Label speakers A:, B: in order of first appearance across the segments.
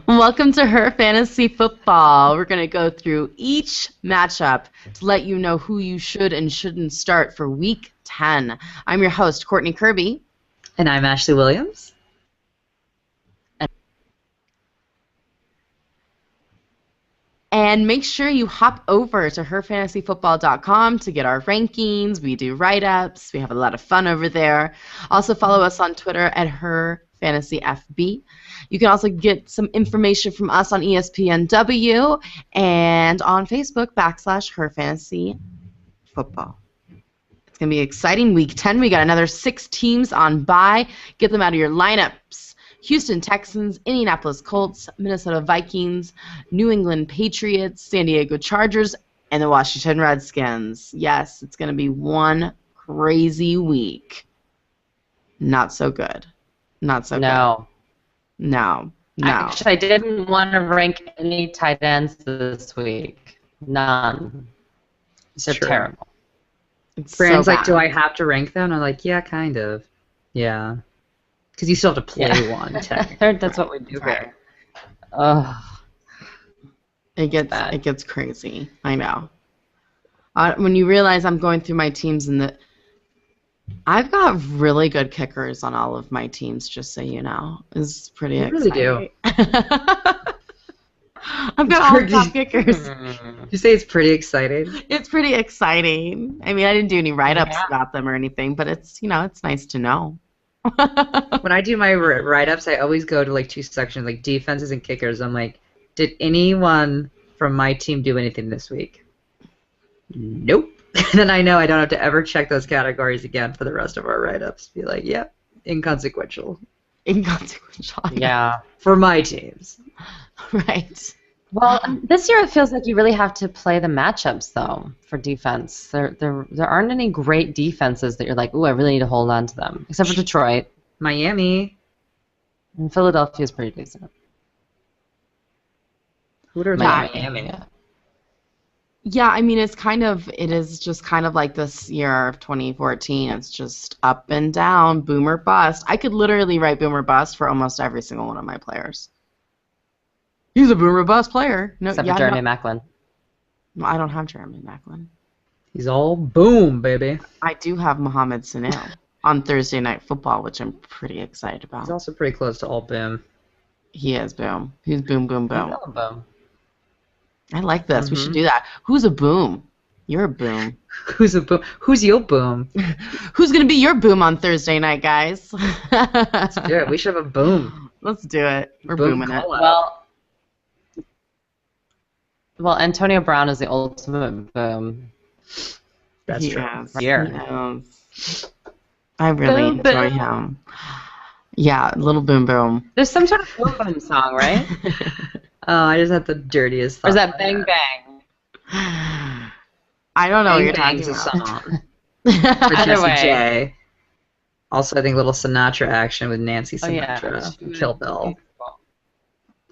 A: Welcome to Her Fantasy Football. We're going to go through each matchup to let you know who you should and shouldn't start for Week 10. I'm your host, Courtney Kirby.
B: And I'm Ashley Williams.
A: And make sure you hop over to herfantasyfootball.com to get our rankings. We do write-ups. We have a lot of fun over there. Also follow us on Twitter at herfantasyfb. You can also get some information from us on ESPNW and on Facebook /herfantasyfootball. It's going to be an exciting Week 10. We got another 6 teams on bye. Get them out of your lineups. Houston Texans, Indianapolis Colts, Minnesota Vikings, New England Patriots, San Diego Chargers, and the Washington Redskins. Yes, it's going to be one crazy week. Not so good. Not so good. No.
C: Actually, I didn't want to rank any tight ends this week. None. They're terrible.
B: Brand's like, do I have to rank them? I'm like, yeah, kind of. Yeah. Because you still have to play one, technically.
C: That's what we do here.
A: It gets crazy. I know. When you realize I'm going through my teams I've got really good kickers on all of my teams, just so you know. It's pretty exciting.
B: You really do.
A: I've got all the top kickers.
B: You say it's pretty exciting?
A: It's pretty exciting. I mean, I didn't do any write-ups about them or anything, but it's nice to know.
B: When I do my write-ups, I always go to like 2 sections, like defenses and kickers. I'm like, did anyone from my team do anything this week? Nope. And then I know I don't have to ever check those categories again for the rest of our write-ups. Be like, yep, inconsequential.
A: Inconsequential.
C: Yeah.
B: For my teams.
A: Right.
C: Well, this year it feels like you really have to play the matchups, though, for defense. There aren't any great defenses that you're like, ooh, I really need to hold on to them, except for Detroit.
B: Miami.
C: And Philadelphia's pretty decent.
B: Who would have Miami?
A: Yeah, I mean, it is just kind of like this year of 2014. It's just up and down, boom or bust. I could literally write boom or bust for almost every single one of my players. He's a boom or bust player. No,
C: except for Jeremy Maclin.
A: No, I don't have Jeremy Maclin.
B: He's all boom, baby.
A: I do have Mohamed Sanu on Thursday Night Football, which I'm pretty excited about.
B: He's also pretty close to all boom.
A: He is boom. He's boom, boom, boom.
C: He's all boom.
A: I like this. We should do that. Who's a boom? You're a boom.
B: Who's a boom? Who's your boom?
A: Who's going to be your boom on Thursday night, guys?
B: Let's do it. We should have a boom.
A: Let's do it. We're booming it.
C: Well, Antonio Brown is the ultimate boom.
B: That's true.
A: I really enjoy him. Yeah, little boom boom.
C: There's some sort of boom boom song, right?
B: I just had the dirtiest thought.
C: Or is that Bang Bang?
A: I don't know what you're
B: talking
A: talking
B: about.
A: about.
B: For
C: Either
B: Jessie
C: way.
B: J. Also, I think a little Sinatra action with Nancy
C: Oh, yeah.
B: Sinatra from Kill Bill.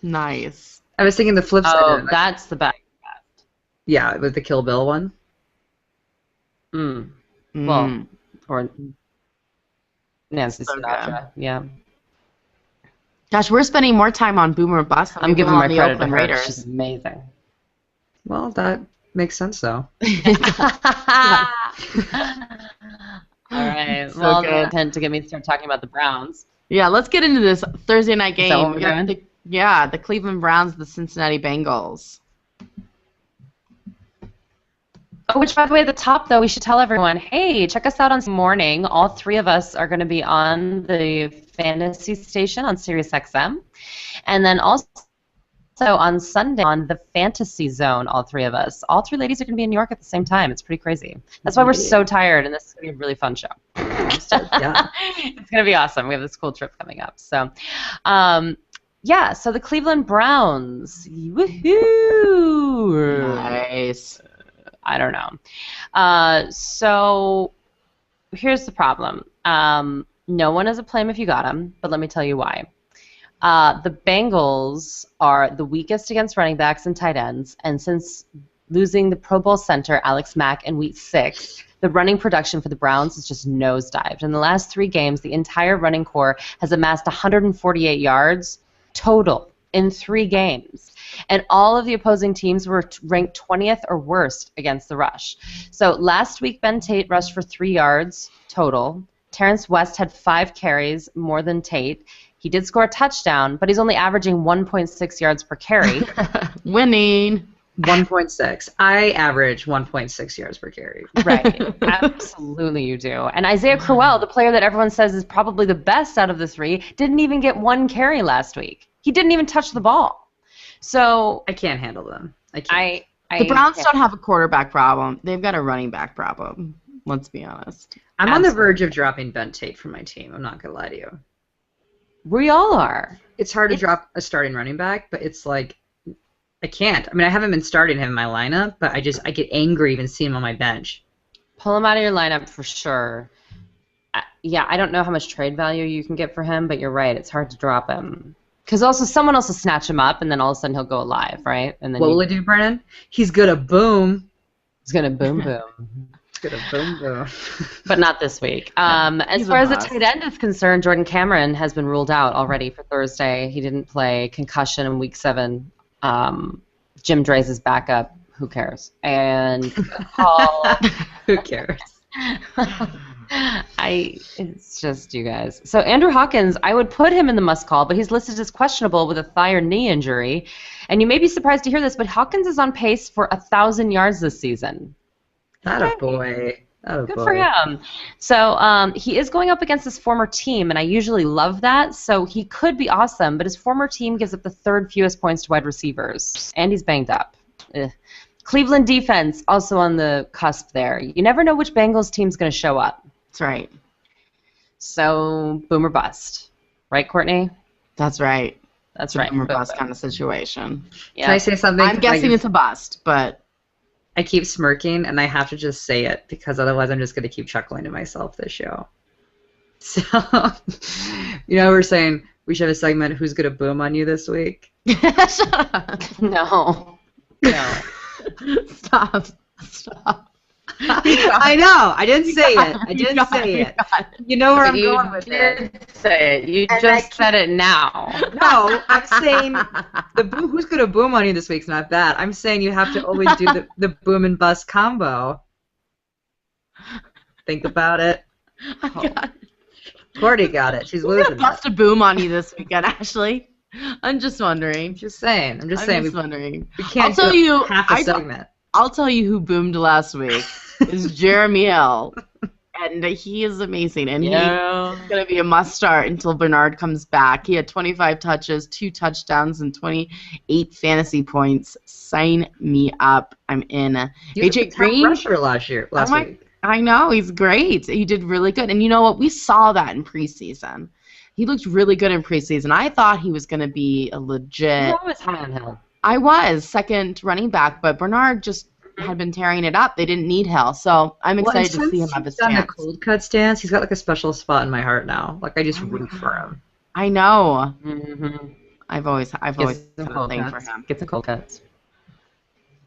A: Nice.
B: I was thinking the flip side.
C: Oh,
B: of it.
C: that's the best.
B: Yeah, with the Kill Bill one.
C: Well, or Nancy
A: So
C: Sinatra. Yeah.
A: Gosh, we're spending more time on Boomer Bust.
C: I'm giving my
A: the
C: credit to
A: Oakland
C: her.
A: Raiders.
C: She's amazing.
B: Well, that makes sense, though.
C: All right.
A: So
C: Well,
A: good.
C: intent to get me to start talking about the Browns.
A: Yeah, let's get into this Thursday night game.
C: Is that what we're
A: We got
C: doing?
A: the Cleveland Browns, the Cincinnati Bengals.
C: Oh, which, by the way, at the top, though, we should tell everyone, hey, check us out on morning. All 3 of us are going to be on the Fantasy Station on SiriusXM. And then also on Sunday on the Fantasy Zone, all 3 of us. All 3 ladies are going to be in New York at the same time. It's pretty crazy. That's why we're so tired, and this is going to be a really fun show.
B: Yeah.
C: It's going to be awesome. We have this cool trip coming up. So, yeah, so the Cleveland Browns. Woohoo!
A: Nice.
C: I don't know. So here's the problem. No one is a play 'em if you got 'em, but let me tell you why. The Bengals are the weakest against running backs and tight ends, and since losing the Pro Bowl center Alex Mack in Week 6, the running production for the Browns has just nosedived. In the last 3 games, the entire running core has amassed 148 yards total in 3 games. And all of the opposing teams were ranked 20th or worst against the rush. So last week, Ben Tate rushed for 3 yards total. Terrence West had 5 carries, more than Tate. He did score a touchdown, but he's only averaging 1.6 yards per carry.
A: Winning.
B: 1.6. I average 1.6 yards per carry.
C: Right. Absolutely you do. And Isaiah Crowell, the player that everyone says is probably the best out of the 3, didn't even get 1 carry last week. He didn't even touch the ball. So
B: I can't handle them. I can't.
A: The Browns don't have a quarterback problem. They've got a running back problem. Let's be honest.
B: I'm on the verge of dropping Ben Tate from my team. I'm not going to lie to you.
C: We all are.
B: It's hard to drop a starting running back, but it's like I can't. I mean, I haven't been starting him in my lineup, but I get angry even seeing him on my bench.
C: Pull him out of your lineup for sure. Yeah, I don't know how much trade value you can get for him, but you're right. It's hard to drop him. Because also someone else will snatch him up, and then all of a sudden he'll go live, right? And then
B: what will he do, Brennan? He's gonna boom.
C: He's gonna boom.
B: He's gonna boom.
C: But not this week. As far as the tight end is concerned, Jordan Cameron has been ruled out already for Thursday. He didn't play, concussion in Week 7. Jim Dre's his backup. Who cares? And Paul.
B: Who cares?
C: It's just you guys. So Andrew Hawkins, I would put him in the must call, but he's listed as questionable with a thigh or knee injury. And you may be surprised to hear this, but Hawkins is on pace for 1,000 yards this season.
B: Atta boy.
C: Good for him. So he is going up against his former team, and I usually love that. So he could be awesome, but his former team gives up the 3rd fewest points to wide receivers, and he's banged up. Cleveland defense also on the cusp there. You never know which Bengals team's going to show up.
A: That's right.
C: So boom or bust, right, Courtney?
A: That's right.
C: That's right.
A: Boom or bust kind of situation.
B: Yeah. Can I say something?
A: I'm guessing it's a bust, but
B: I keep smirking, and I have to just say it because otherwise I'm just going to keep chuckling to myself this show. So, we're saying we should have a segment, Who's Going to Boom on You this week?
C: No.
A: Stop.
B: I know. I didn't say it. I didn't say it. You know where I'm going with it.
C: Say it. You just said it now.
B: No, I'm saying Who's Going to Boom on You this week's not that. I'm saying you have to always do the boom and bust combo. Think about it. Courtney got it. She's losing.
A: We're gonna bust a boom on you this weekend, Ashley. I'm just wondering.
B: I'm just saying.
A: I'm just wondering.
B: We can't
A: I'll tell you
B: half a segment.
A: I'll tell you who boomed last week. Is Jeremy Hill. And he is amazing. And he's going to be a must-start until Bernard comes back. He had 25 touches, 2 touchdowns, and 28 fantasy points. Sign me up. I'm in. AJ Green.
B: Rusher last week.
A: I know. He's great. He did really good. And you know what? We saw that in preseason. He looked really good in preseason. I thought he was going to be a legit.
C: I was high on Hill.
A: I was second running back, but Bernard just had been tearing it up. They didn't need Hill, so I'm excited to see him have his chance.
B: He's done the cold cut stance. He's got like a special spot in my heart now. Like I just root for him.
A: I know.
C: Mm-hmm.
A: I've always had a thing for him.
C: Get some cold cuts.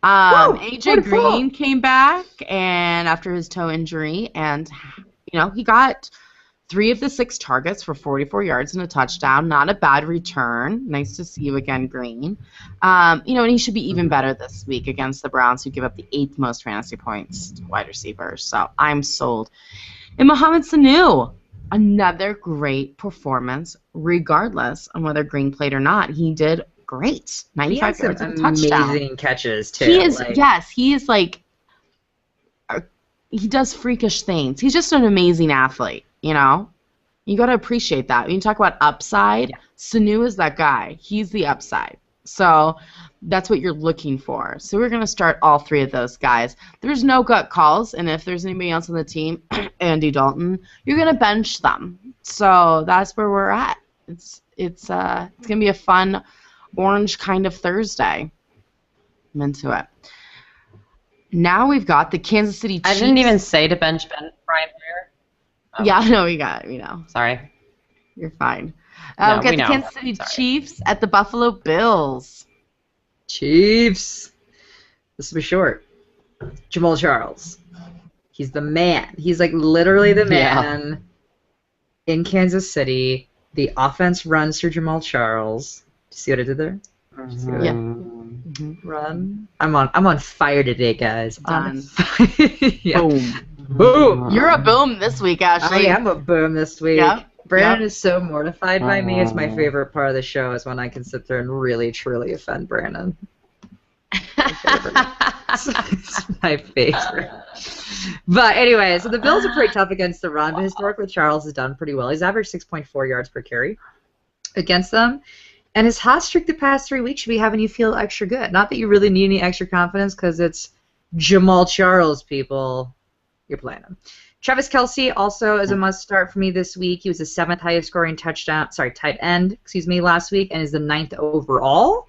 A: AJ Green came back and after his toe injury, and he got 3 of the 6 targets for 44 yards and a touchdown. Not a bad return. Nice to see you again, Green. And he should be even better this week against the Browns, who give up the 8th most fantasy points to wide receivers. So I'm sold. And Mohamed Sanu, another great performance, regardless on whether Green played or not. He did great. 95 yards and a touchdown.
B: Amazing catches too.
A: He is. Yes, he is like. He does freakish things. He's just an amazing athlete. You got to appreciate that. When you talk about upside, Sanu is that guy. He's the upside. So that's what you're looking for. So we're going to start all 3 of those guys. There's no gut calls, and if there's anybody else on the team, Andy Dalton, you're going to bench them. So that's where we're at. It's going to be a fun orange kind of Thursday. I'm into it. Now we've got the Kansas City Chiefs.
C: I didn't even say to bench Brian Hoyer.
A: Oh. Yeah, no, we know.
C: Sorry.
A: You're fine. We've got the Kansas City Chiefs at the Buffalo Bills.
B: Chiefs. This will be short. Jamal Charles. He's the man. He's like literally the man in Kansas City. The offense runs through Jamal Charles. See what I did there?
A: Yeah.
B: Run. I'm on fire today, guys.
A: Done.
B: Yeah.
A: Boom.
B: Boom.
A: You're a boom this week,
B: I
A: Ashley.
B: am a boom this week.
A: Yep.
B: Brandon
A: Yep.
B: is so mortified by me. It's my favorite part of the show is when I can sit there and really, truly offend Brandon. It's my favorite. But anyway, so the Bills are pretty tough against the run, but historically Charles has done pretty well. He's averaged 6.4 yards per carry against them. And his hot streak the past 3 weeks should be having you feel extra good. Not that you really need any extra confidence because it's Jamal Charles, people. You're playing him. Travis Kelce also is a must start for me this week. He was the 7th highest scoring tight end, last week, and is the 9th overall.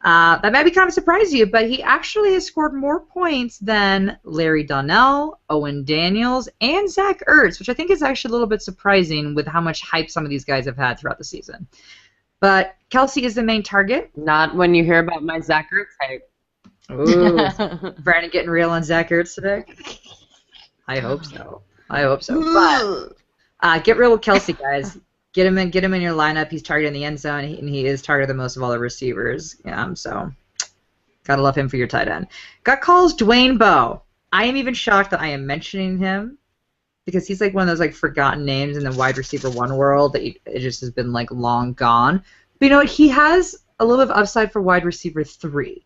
B: That might be kind of surprise you, but he actually has scored more points than Larry Donnell, Owen Daniels, and Zach Ertz, which I think is actually a little bit surprising with how much hype some of these guys have had throughout the season. But Kelce is the main target.
C: Not when you hear about my Zach Ertz hype.
B: Ooh, Brandon getting real on Zach Ertz today? I hope so. But get real with Kelce, guys. Get him in your lineup. He's targeted in the end zone, and he is targeted the most of all the receivers. So gotta love him for your tight end. Got calls Dwayne Bowe. I am even shocked that I am mentioning him because he's like one of those like forgotten names in the wide receiver one world that it just has been like long gone. But you know what? He has a little bit of upside for wide receiver 3.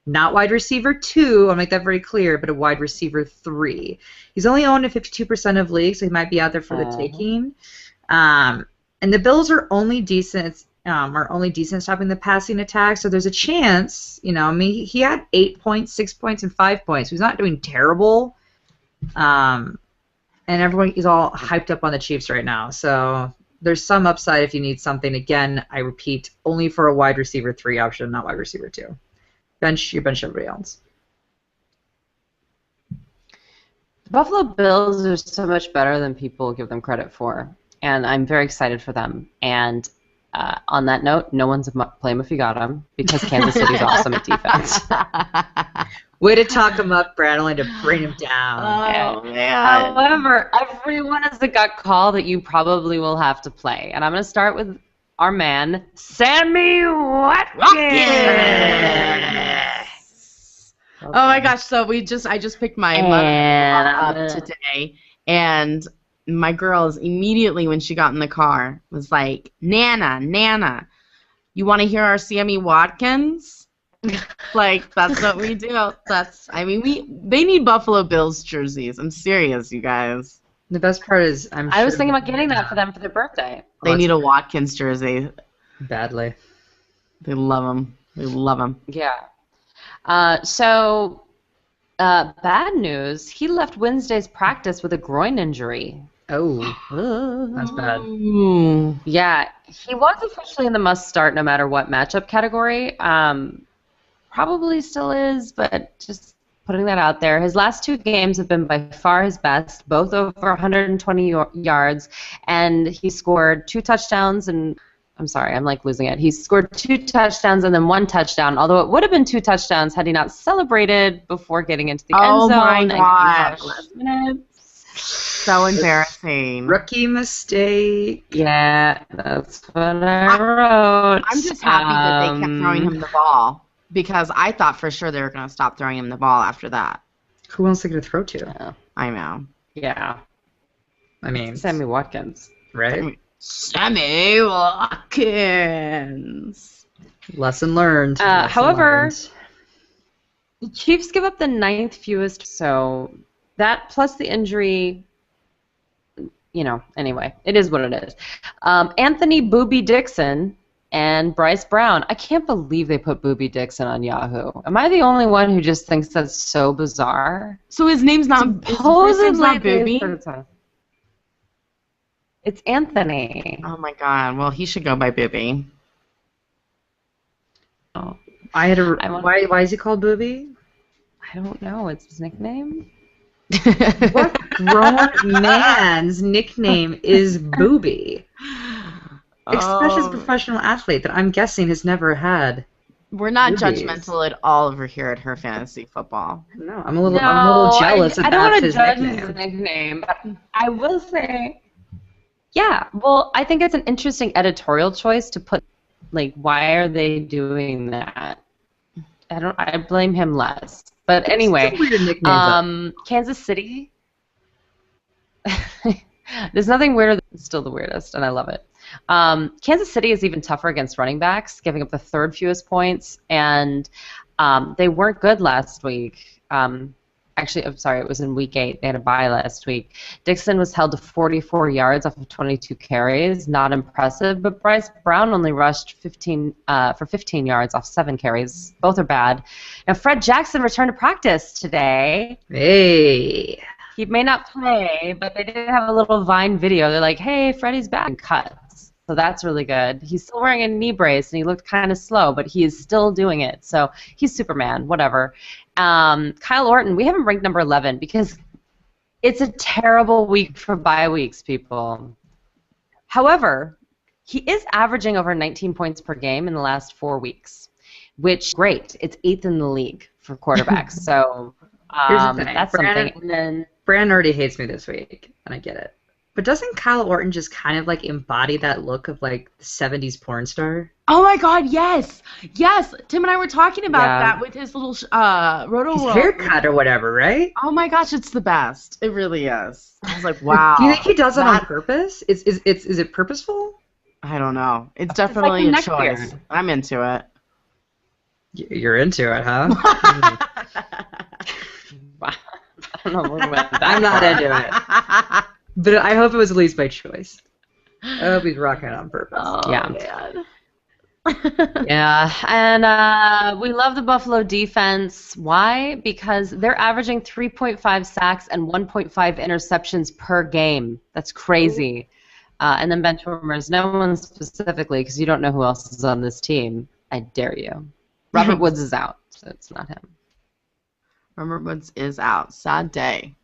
B: Not wide receiver 2, I'll make that very clear, but a wide receiver 3. He's only owned in 52% of leagues, so he might be out there for the taking. And the Bills are only decent stopping the passing attack, so there's a chance, he had 8 points, 6 points, and 5 points. So he's not doing terrible. And everyone is all hyped up on the Chiefs right now. So there's some upside if you need something. Again, I repeat, only for a wide receiver 3 option, not wide receiver 2. You bench everybody else.
C: The Buffalo Bills are so much better than people give them credit for, and I'm very excited for them. And on that note, no one's blame if you got them because Kansas City's awesome at defense.
B: Way to talk him up, Brad, only to bring him down.
A: Oh, man.
C: However, everyone has a gut call that you probably will have to play. And I'm going to start with our man, Sammy Watkins.
A: Oh my gosh! So I just picked my mother up today, and my girls immediately when she got in the car was like, "Nana, you want to hear our Sammy Watkins?" Like that's what we do. They need Buffalo Bills jerseys. I'm serious, you guys.
B: The best part is
C: I was thinking about getting that for them for their birthday.
A: They need a Watkins jersey.
B: Badly.
A: They love them.
C: Yeah. Bad news. He left Wednesday's practice with a groin injury.
B: Oh, that's bad.
A: Ooh.
C: Yeah, he was officially in the must-start no matter what matchup category. Probably still is, but just putting that out there. His last 2 games have been by far his best, both over 120 yards, and he scored 2 touchdowns and I'm sorry, I'm like losing it. He scored 2 touchdowns and then 1 touchdown, although it would have been 2 touchdowns had he not celebrated before getting into the end zone.
A: Oh my gosh.
C: Last minute.
A: So embarrassing.
B: Rookie mistake.
C: Yeah, that's what I wrote.
A: I'm just happy that they kept throwing him the ball because I thought for sure they were going to stop throwing him the ball after that.
B: Who else are they going to throw to?
C: Yeah.
A: I know.
C: Yeah.
B: I mean,
C: Sammy Watkins.
B: Right?
A: Sammy Watkins.
B: Lesson learned.
C: However, the Chiefs give up the 9th fewest, so that plus the injury, anyway, it is what it is. Anthony Booby Dixon and Bryce Brown. I can't believe they put Booby Dixon on Yahoo. Am I the only one who just thinks that's so bizarre?
A: So his name's not
C: Supposedly
A: Booby?
C: It's Anthony.
A: Oh my god. Well, he should go by Booby.
C: Oh,
B: Why is he called Booby?
C: I don't know. It's his nickname.
B: What grown man's nickname is Booby? Especially as a professional athlete that I'm guessing has never had.
A: We're not
B: boobies.
A: Judgmental at all over here at Her Fantasy Football.
B: No, I'm a little jealous
C: I don't
B: about
C: want to
B: his
C: judge
B: nickname.
C: his nickname, but I will say, yeah. Well, I think it's an interesting editorial choice to put Like, why are they doing that? I blame him less. But anyway, Kansas City. There's nothing weirder than still the weirdest, and I love it. Kansas City is even tougher against running backs, giving up the third fewest points, and they weren't good last week. Actually, I'm sorry, it was in week 8. They had a bye last week. Dixon was held to 44 yards off of 22 carries. Not impressive, but Bryce Brown only rushed for 15 yards off 7 carries. Both are bad. Now, Fred Jackson returned to practice today.
B: Hey.
C: He may not play, but they did have a little Vine video. They're like, hey, Freddie's back, and cuts. So that's really good. He's still wearing a knee brace, and he looked kind of slow, but he is still doing it. So he's Superman, whatever. Kyle Orton, we have him ranked number 11 because it's a terrible week for bye weeks, people. However, he is averaging over 19 points per game in the last 4 weeks, which great. It's 8th in the league for quarterbacks. So that's something. And then
B: Brandon already hates me this week, and I get it. But doesn't Kyle Orton just kind of like embody that look of like the 70s porn star?
A: Oh my God, yes, yes. Tim and I were talking about that with his little roto
B: his haircut or whatever, right?
A: Oh my gosh, it's the best. It really is. I was like, wow.
B: Do you think he does it on purpose? Is it purposeful?
A: I don't know. It's definitely
C: like
A: a choice.
C: Beard.
A: I'm into it.
B: You're into it, huh?
C: I don't know.
B: I'm not into it. But I hope it was at least by choice. I hope he's rocking it on purpose.
A: Oh,
C: yeah.
A: Man.
C: Yeah, and we love the Buffalo defense. Why? Because they're averaging 3.5 sacks and 1.5 interceptions per game. That's crazy. And then bench warmers, no one specifically, because you don't know who else is on this team. I dare you. Robert Woods is out, so it's not him.
A: Robert Woods is out. Sad day.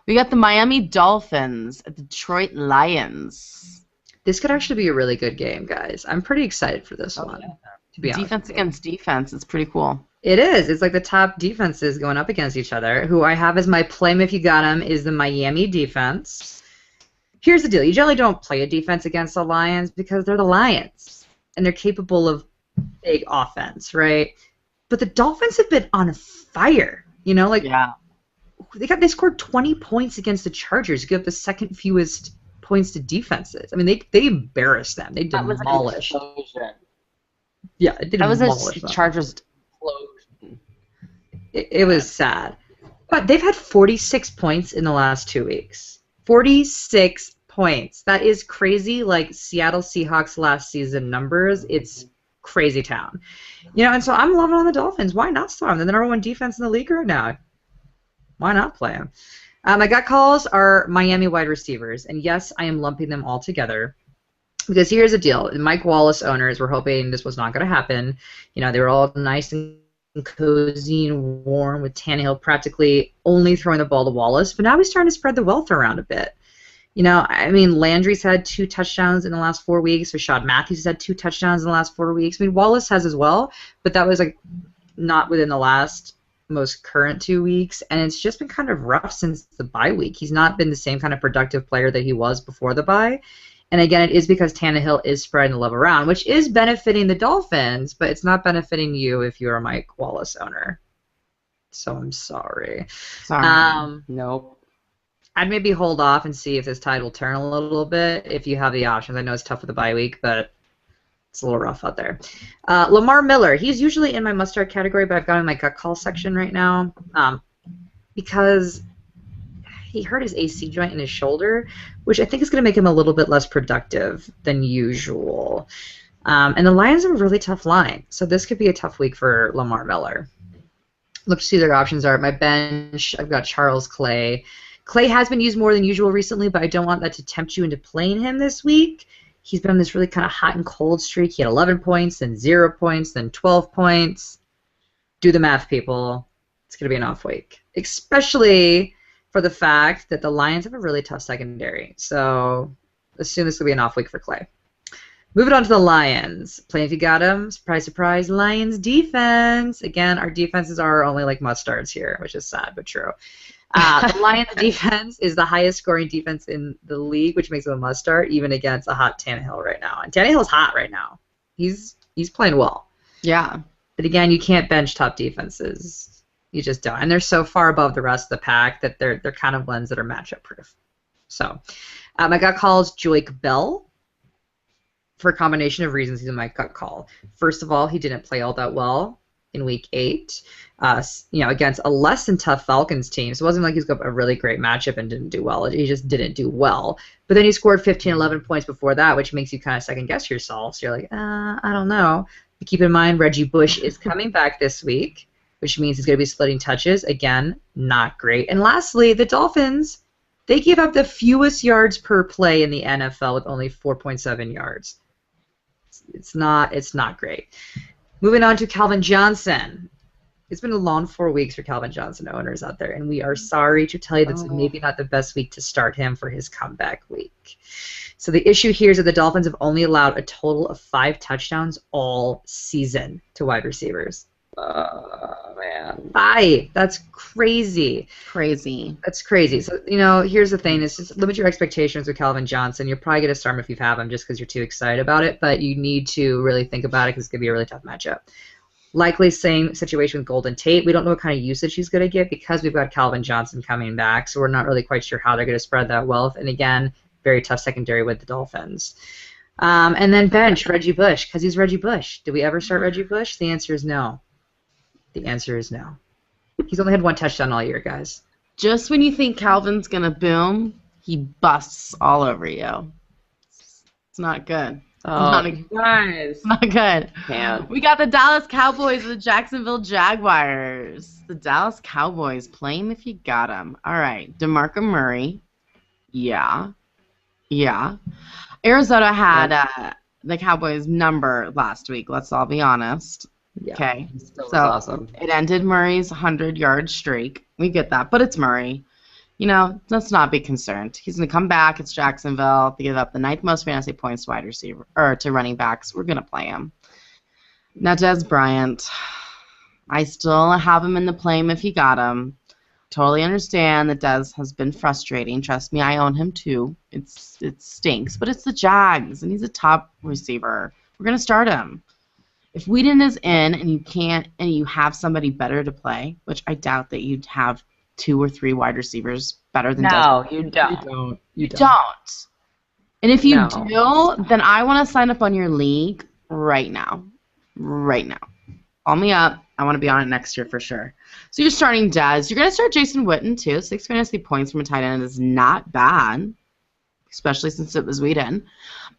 A: We got the Miami Dolphins at the Detroit Lions.
B: This could actually be a really good game, guys. I'm pretty excited for this one.
C: Yeah.
B: To be honest.
A: Defense against defense. It's pretty cool.
B: It is. It's like the top defenses going up against each other. Who I have as my play if you got him is the Miami defense. Here's the deal. You generally don't play a defense against the Lions because they're the Lions. And they're capable of big offense, right? But the Dolphins have been on fire. You know, like they scored 20 points against the Chargers, give up the second fewest points to defenses. I mean, they embarrassed them. They demolished. Yeah, it did.
C: That was a Chargers explosion.
B: It was sad. But they've had 46 points in the last 2 weeks. 46 points. That is crazy. Like Seattle Seahawks last season numbers. It's crazy town. You know, and so I'm loving on the Dolphins. Why not start them? They're the number 1 defense in the league right now. Why not play them? My gut calls are Miami wide receivers. And yes, I am lumping them all together. Because here's the deal. The Mike Wallace owners were hoping this was not going to happen. You know, they were all nice and cozy and warm with Tannehill practically only throwing the ball to Wallace. But now he's starting to spread the wealth around a bit. You know, I mean, Landry's had 2 touchdowns in the last 4 weeks. Rashad Matthews has had 2 touchdowns in the last 4 weeks. I mean, Wallace has as well, but that was like not within the last most current 2 weeks, and it's just been kind of rough since the bye week. He's not been the same kind of productive player that he was before the bye. And again, it is because Tannehill is spreading the love around, which is benefiting the Dolphins, but it's not benefiting you if you're a Mike Wallace owner. So I'm sorry.
C: Nope.
B: I'd maybe hold off and see if this tide will turn a little bit if you have the options. I know it's tough with the bye week, but it's a little rough out there. Lamar Miller, he's usually in my must-start category, but I've got him in my gut call section right now because he hurt his AC joint in his shoulder, which I think is going to make him a little bit less productive than usual. And the Lions have a really tough line, so this could be a tough week for Lamar Miller. Look to see their options are. At my bench, I've got Charles Clay. Clay has been used more than usual recently, but I don't want that to tempt you into playing him this week. He's been on this really kind of hot and cold streak. He had 11 points, then 0 points, then 12 points. Do the math, people. It's going to be an off week, especially for the fact that the Lions have a really tough secondary. So assume this will be an off week for Clay. Moving on to the Lions. Play if you got them. Surprise, surprise, Lions defense. Again, our defenses are only like must-starts here, which is sad but true. The Lions defense is the highest scoring defense in the league, which makes them a must-start, even against a hot Tannehill right now. And Tannehill's hot right now. He's playing well.
A: Yeah.
B: But again, you can't bench top defenses. You just don't. And they're so far above the rest of the pack that they're kind of ones that are matchup proof. So my gut call is Joique Bell. For a combination of reasons, he's my gut call. First of all, he didn't play all that well in Week 8. Against a less than tough Falcons team. So it wasn't like he's got a really great matchup and didn't do well. He just didn't do well. But then he scored 15, 11 points before that, which makes you kind of second guess yourself. So you're like, I don't know. But keep in mind, Reggie Bush is coming back this week, which means he's going to be splitting touches. Again, not great. And lastly, the Dolphins, they give up the fewest yards per play in the NFL with only 4.7 yards. It's not great. Moving on to Calvin Johnson. It's been a long 4 weeks for Calvin Johnson owners out there, and we are sorry to tell you that's maybe not the best week to start him for his comeback week. So the issue here is that the Dolphins have only allowed a total of 5 touchdowns all season to wide receivers.
C: Oh, man.
B: 5. That's crazy.
A: Crazy.
B: That's crazy. So, here's the thing. Is just limit your expectations with Calvin Johnson. You're probably going to start him if you have him just because you're too excited about it, but you need to really think about it because it's going to be a really tough matchup. Likely same situation with Golden Tate. We don't know what kind of usage he's going to get because we've got Calvin Johnson coming back, so we're not really quite sure how they're going to spread that wealth. And again, very tough secondary with the Dolphins. And then bench Reggie Bush because he's Reggie Bush. Do we ever start Reggie Bush? The answer is no. The answer is no. He's only had 1 touchdown all year, guys.
A: Just when you think Calvin's going to boom, he busts all over you. It's not good.
C: Guys.
A: Not good.
C: Man.
A: We got the Dallas Cowboys and the Jacksonville Jaguars. The Dallas Cowboys, play him if you got him. All right, DeMarco Murray. Yeah. Arizona had the Cowboys' number last week, let's all be honest.
B: Yeah.
A: Okay,
C: That was
A: so
C: awesome.
A: it ended Murray's 100-yard streak. We get that, but it's Murray. Let's not be concerned. He's going to come back. It's Jacksonville. They give up the 9th most fantasy points to wide receiver or to running backs. We're going to play him. Now, Dez Bryant, I still have him in the play him if you got him. Totally understand that Dez has been frustrating. Trust me, I own him too. It stinks, but it's the Jags, and he's a top receiver. We're going to start him. If Whedon is in and you have somebody better to play, which I doubt that you'd have 2 or 3 wide receivers better than Dez.
C: You don't.
A: You don't. And if you
C: No.
A: do, then I want to sign up on your league right now. Right now. Call me up. I want to be on it next year for sure. So you're starting Dez. You're going to start Jason Witten, too. 6 fantasy points from a tight end is not bad, especially since it was Whedon.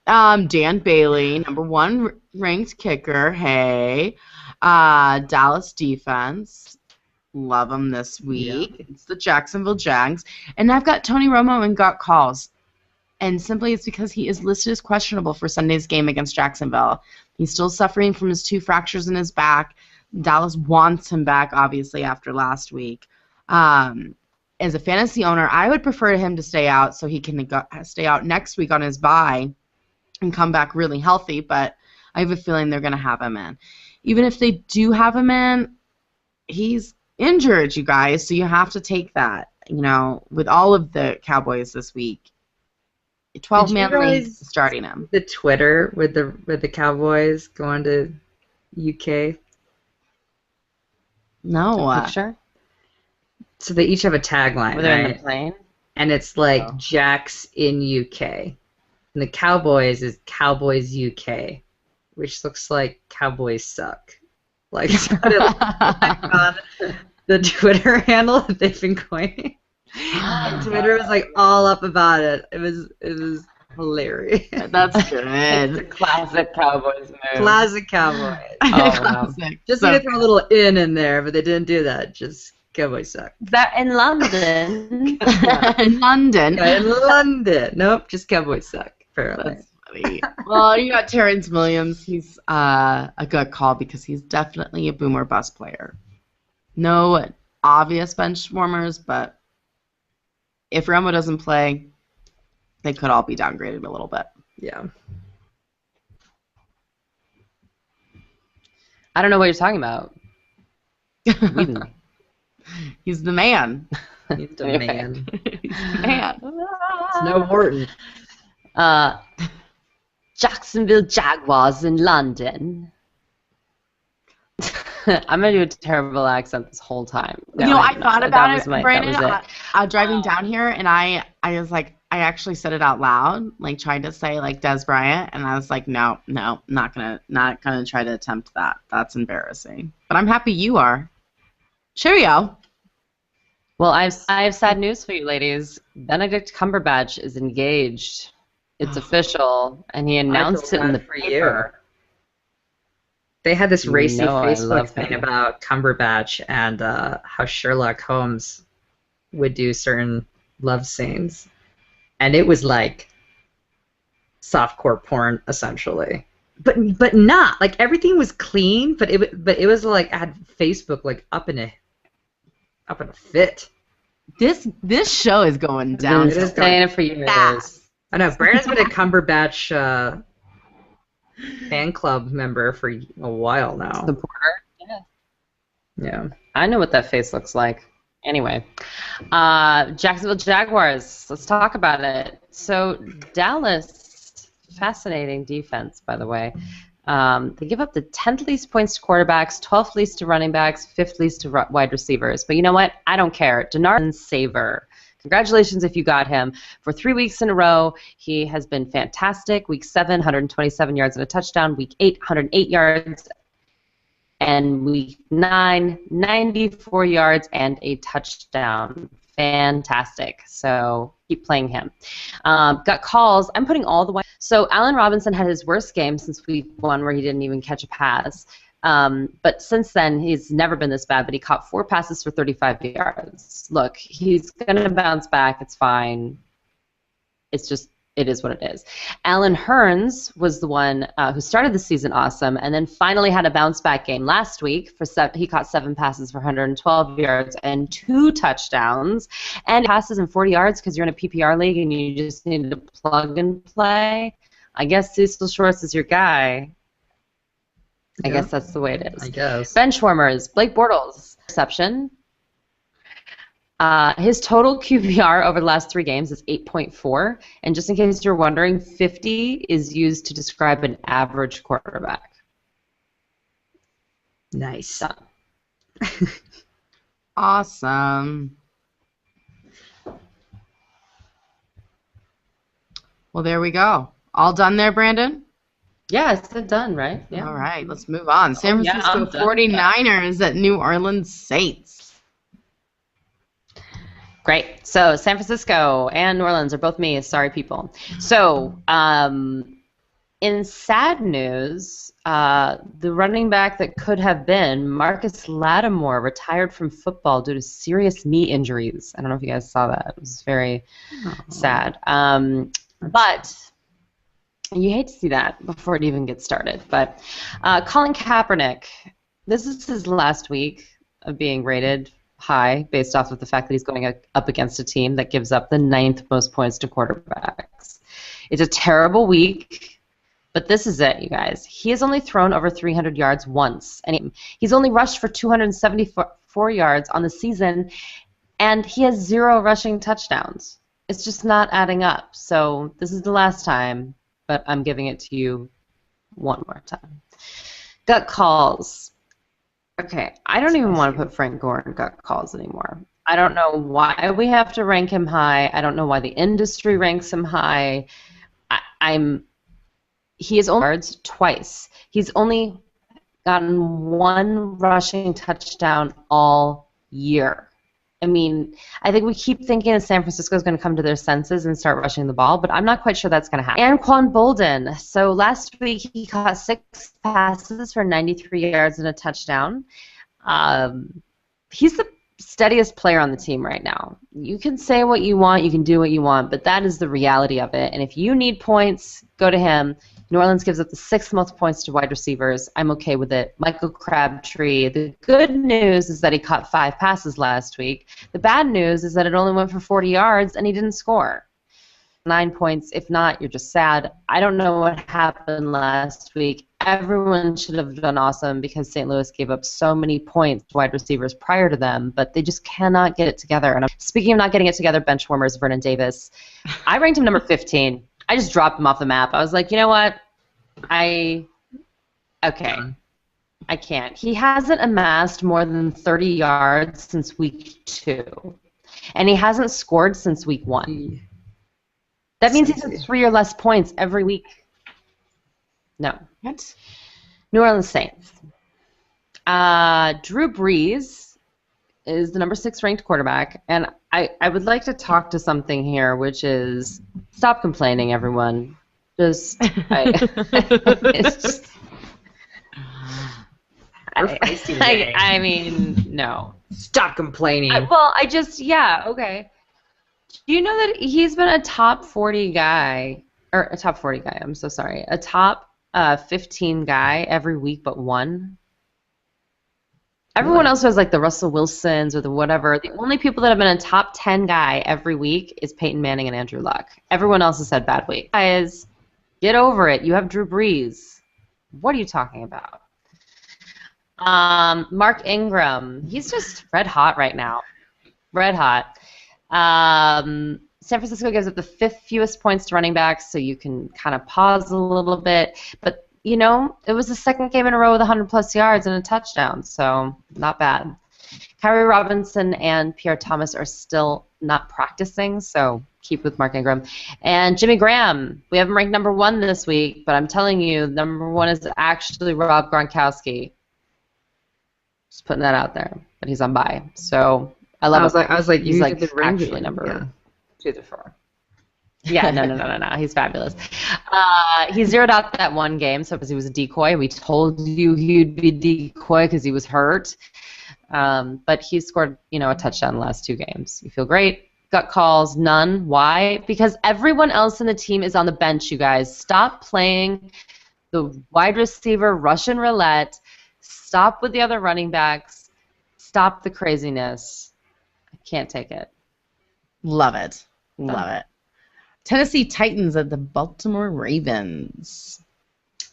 A: Dan Bailey, number 1 ranked kicker. Hey. Dallas defense. Love them this week. Yeah. It's the Jacksonville Jags. And I've got Tony Romo and got calls. And simply it's because he is listed as questionable for Sunday's game against Jacksonville. He's still suffering from his 2 fractures in his back. Dallas wants him back, obviously, after last week. As a fantasy owner, I would prefer him to stay out so he can stay out next week on his bye and come back really healthy, but I have a feeling they're going to have him in. Even if they do have him in, he's injured, you guys, so you have to take that, with all of the Cowboys this week. 12-man league starting him.
B: The Twitter with the Cowboys going to UK?
A: No.
C: Picture?
B: So they each have a tagline,
C: Were they
B: right?
C: in the plane?
B: And it's like Jax in UK. And the Cowboys is Cowboys UK, which looks like Cowboys suck. Like, it's what it looks like on the Twitter handle that they've been coining. And Twitter was like all up about it. It was hilarious.
A: That's good.
C: It's a classic Cowboys move.
B: Classic Cowboys.
A: Classic.
B: Just need to throw a little in there, but they didn't do that. Just Cowboys suck.
C: Is that in London?
A: In London.
B: Yeah, in London. Nope, just Cowboys suck. Apparently.
A: That's funny. Well, you got Terrence Williams. He's a good call because he's definitely a boom or bust player. No obvious bench warmers, but if Romo doesn't play, they could all be downgraded a little bit.
B: Yeah.
C: I don't know what you're talking about. Whedon.
A: He's the man.
B: He's the man.
A: He's the man.
B: It's no Wharton.
C: Jacksonville Jaguars in London. I'm going to do a terrible accent this whole time. No,
A: I thought about it, Brandon.
C: That was it.
A: Driving down here, and I was like, I actually said it out loud, like trying to say like Des Bryant, and I was like, no, not gonna try to attempt that. That's embarrassing. But I'm happy you are. Cheerio.
C: Well, I have sad news for you, ladies. Benedict Cumberbatch is engaged. It's official, and he announced it in the paper.
B: They had this racy Facebook thing about Cumberbatch and how Sherlock Holmes would do certain love scenes. And it was like softcore porn, essentially. But not. Like, everything was clean, but it was like, I had Facebook like up in a fit.
A: This show is going down.
C: It is saying it for years.
B: I know. Brandon's been a Cumberbatch fan club member for a while now.
C: Supporter? Yeah.
B: Yeah.
C: I know what that face looks like. Anyway, Jacksonville Jaguars. Let's talk about it. So Dallas, fascinating defense, by the way. They give up the 10th least points to quarterbacks, 12th least to running backs, 5th least to wide receivers. But you know what? I don't care. Denard Saver. Congratulations if you got him. For 3 weeks in a row, he has been fantastic. Week 7, 127 yards and a touchdown. Week 8, 108 yards. And week 9, 94 yards and a touchdown. Fantastic. So keep playing him. Got calls. I'm putting all the way. So Allen Robinson had his worst game since week 1 where he didn't even catch a pass. But since then, he's never been this bad, but he caught 4 passes for 35 yards. Look, he's going to bounce back. It's fine. It's just, it is what it is. Allen Hurns was the one who started the season awesome and then finally had a bounce-back game last week. He caught 7 passes for 112 yards and 2 touchdowns. And passes and 40 yards because you're in a PPR league and you just need to plug and play. I guess Cecil Shorts is your guy. I guess that's the way it is.
B: I guess.
C: Benchwarmers, Blake Bortles, reception. His total QBR over the last 3 games is 8.4. And just in case you're wondering, 50 is used to describe an average quarterback.
B: Nice.
C: Done.
A: Awesome. Well, there we go. All done there, Brandon?
C: Yeah, I said done, right? Yeah.
A: All right, let's move on. San Francisco 49ers at New Orleans Saints.
C: Great. So San Francisco and New Orleans are both me. Sorry, people. So in sad news, the running back that could have been Marcus Lattimore retired from football due to serious knee injuries. I don't know if you guys saw that. It was very sad. But you hate to see that before it even gets started. But Colin Kaepernick, this is his last week of being rated high based off of the fact that he's going up against a team that gives up the 9th most points to quarterbacks. It's a terrible week, but this is it, you guys. He has only thrown over 300 yards once, and he's only rushed for 274 yards on the season, and he has 0 rushing touchdowns. It's just not adding up. So this is the last time, but I'm giving it to you one more time. Gut calls. Okay, I don't even want to put Frank Gore in gut calls anymore. I don't know why we have to rank him high. I don't know why the industry ranks him high. He has only yards twice. He's only gotten 1 rushing touchdown all year. I mean, I think we keep thinking that San Francisco is going to come to their senses and start rushing the ball, but I'm not quite sure that's going to happen. Anquan Boldin. So last week he caught 6 passes for 93 yards and a touchdown. He's the steadiest player on the team right now. You can say what you want, you can do what you want, but that is the reality of it. And if you need points, go to him. New Orleans gives up the 6th most points to wide receivers. I'm okay with it. Michael Crabtree. The good news is that he caught 5 passes last week. The bad news is that it only went for 40 yards and he didn't score. 9 points. If not, you're just sad. I don't know what happened last week. Everyone should have done awesome because St. Louis gave up so many points to wide receivers prior to them, but they just cannot get it together. And speaking of not getting it together, benchwarmers, Vernon Davis. I ranked him number 15. I just dropped him off the map. I was like, you know what? Okay. I can't. He hasn't amassed more than 30 yards since week 2. And he hasn't scored since week 1. That means he's at 3 or less points every week. No.
A: What?
C: New Orleans Saints. Drew Brees is the number 6 ranked quarterback, and I would like to talk to something here, which is stop complaining, everyone. It's just I mean, no.
B: Stop complaining.
C: Okay. Do you know that he's been a top 40 guy, or a top 40 guy, I'm so sorry, a top 15 guy every week but one? Everyone else was like the Russell Wilsons or the whatever. The only people that have been a top 10 guy every week is Peyton Manning and Andrew Luck. Everyone else has had bad weeks. Guys, get over it. You have Drew Brees. What are you talking about? Mark Ingram. He's just red hot right now. Red hot. San Francisco gives up the 5th fewest points to running backs, so you can kind of pause a little bit. But you know, it was the 2nd game in a row with 100-plus yards and a touchdown, so not bad. Kyrie Robinson and Pierre Thomas are still not practicing, so keep with Mark Ingram. And Jimmy Graham, we have him ranked number 1 this week, but I'm telling you, number 1 is actually Rob Gronkowski. Just putting that out there, but he's on bye. So I love it.
B: I was like,
C: he's like actually number 2 to 4. Yeah, no. He's fabulous. He zeroed out that one game, so because he was a decoy. We told you he'd be decoy because he was hurt. But he scored, a touchdown in the last 2 games. You feel great. Gut calls, none. Why? Because everyone else in the team is on the bench, you guys. Stop playing the wide receiver Russian roulette. Stop with the other running backs. Stop the craziness. I can't take it.
A: Love it. Love it. Tennessee Titans at the Baltimore Ravens.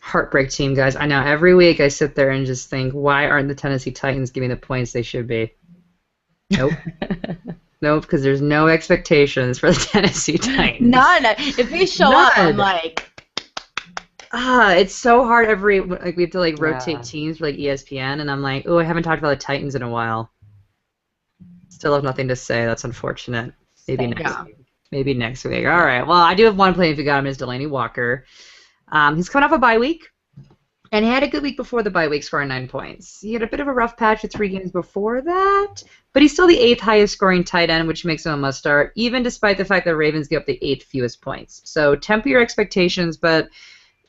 B: Heartbreak team, guys. I know every week I sit there and just think, why aren't the Tennessee Titans giving the points they should be? Nope. Nope, because there's no expectations for the Tennessee Titans.
A: None. If they show up, I'm like...
B: it's so hard we have to rotate teams for ESPN, and I'm like, oh, I haven't talked about the Titans in a while. Still have nothing to say. That's unfortunate. Maybe next week. Maybe next week. All right. Well, I do have one player if you got him is Delaney Walker. He's coming off a bye week, and he had a good week before the bye week, scoring 9 points. He had a bit of a rough patch with 3 games before that, but he's still the 8th highest scoring tight end, which makes him a must start, even despite the fact that Ravens give up the 8th fewest points. So temper your expectations, but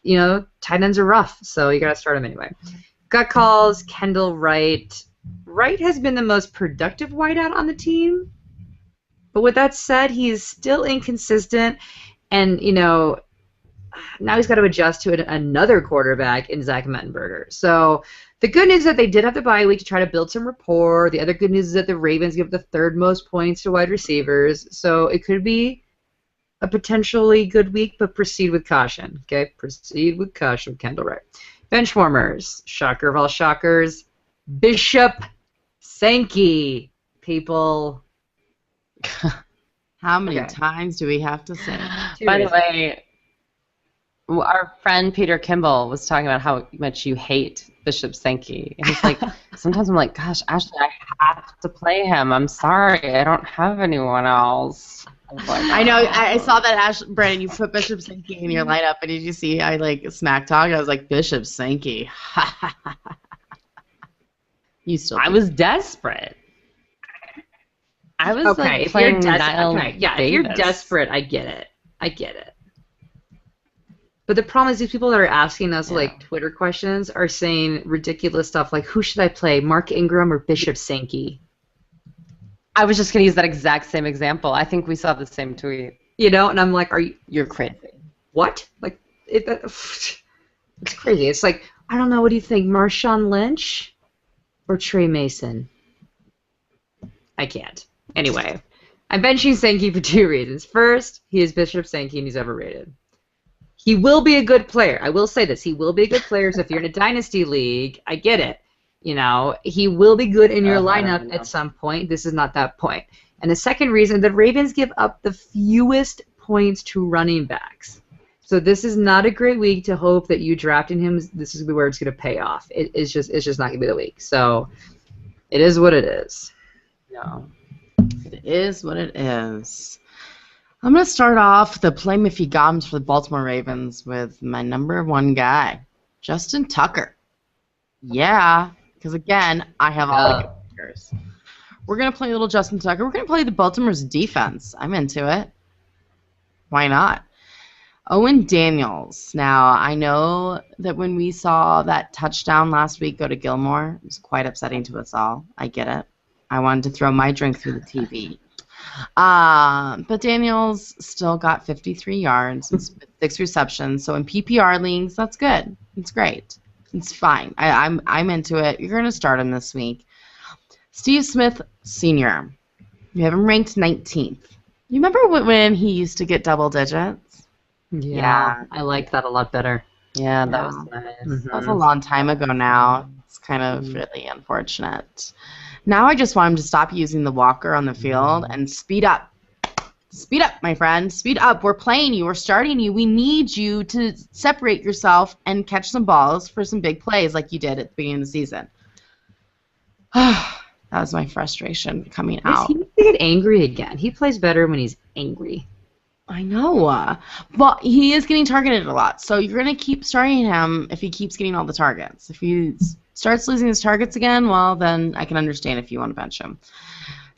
B: tight ends are rough, so you got to start them anyway. Gut calls, Kendall Wright. Wright has been the most productive wideout on the team. But with that said, he's still inconsistent, and, now he's got to adjust to another quarterback in Zach Mettenberger. So the good news is that they did have the bye week to try to build some rapport. The other good news is that the Ravens give the 3rd most points to wide receivers. So it could be a potentially good week, but proceed with caution. Okay? Proceed with caution, Kendall Wright. Benchwarmers. Shocker of all shockers. Bishop Sankey. People...
A: How many times do we have to say?
C: By the way, our friend Peter Kimball was talking about how much you hate Bishop Sankey. And he's like, sometimes I'm like, gosh, Ashley, I have to play him. I'm sorry. I don't have anyone else.
A: I know. I saw that, Brandon, you put Bishop Sankey in your lineup, and did you see I smack talk? I was like, Bishop Sankey. You still.
C: I was desperate. I was
B: if
C: playing
B: if you're desperate, I get it. But the problem is these people that are asking us Twitter questions are saying ridiculous stuff like, who should I play, Mark Ingram or Bishop Sankey?
C: I was just going to use that exact same example. I think we saw the same tweet.
B: And I'm like,
C: you're crazy.
B: What? It's crazy. It's like, I don't know, what do you think, Marshawn Lynch or Trey Mason? I can't. Anyway, I'm benching Sankey for 2 reasons. First, he is Bishop Sankey and he's overrated. He will be a good player. I will say this. He will be a good player, so if you're in a dynasty league, I get it. He will be good in your lineup at some point. This is not that point. And the second reason, the Ravens give up the fewest points to running backs. So this is not a great week to hope that you drafting him. This is where it's going to pay off. It's just not going to be the week. So it is what it is.
A: No. It is what it is. I'm going to start off the play Miffy Goms for the Baltimore Ravens with my number 1 guy, Justin Tucker. Yeah, because again, I have all the good players. We're going to play a little Justin Tucker. We're going to play the Baltimore's defense. I'm into it. Why not? Owen Daniels. Now, I know that when we saw that touchdown last week go to Gilmore, it was quite upsetting to us all. I get it. I wanted to throw my drink through the TV. But Daniels still got 53 yards and 6 receptions. So in PPR leagues, that's good. It's great. It's fine. I'm into it. You're going to start him this week. Steve Smith Sr. You have him ranked 19th. You remember when he used to get double digits?
B: Yeah. I like that a lot better.
C: Yeah, that was nice.
B: Mm-hmm.
A: That was a long time ago now. It's kind of really unfortunate. Now I just want him to stop using the walker on the field and speed up. Speed up, my friend. Speed up. We're playing you. We're starting you. We need you to separate yourself and catch some balls for some big plays like you did at the beginning of the season. That was my frustration coming out.
B: He needs to get angry again. He plays better when he's angry.
A: I know. But he is getting targeted a lot. So you're going to keep starting him if he keeps getting all the targets. If he starts losing his targets again, well, then I can understand if you want to bench him.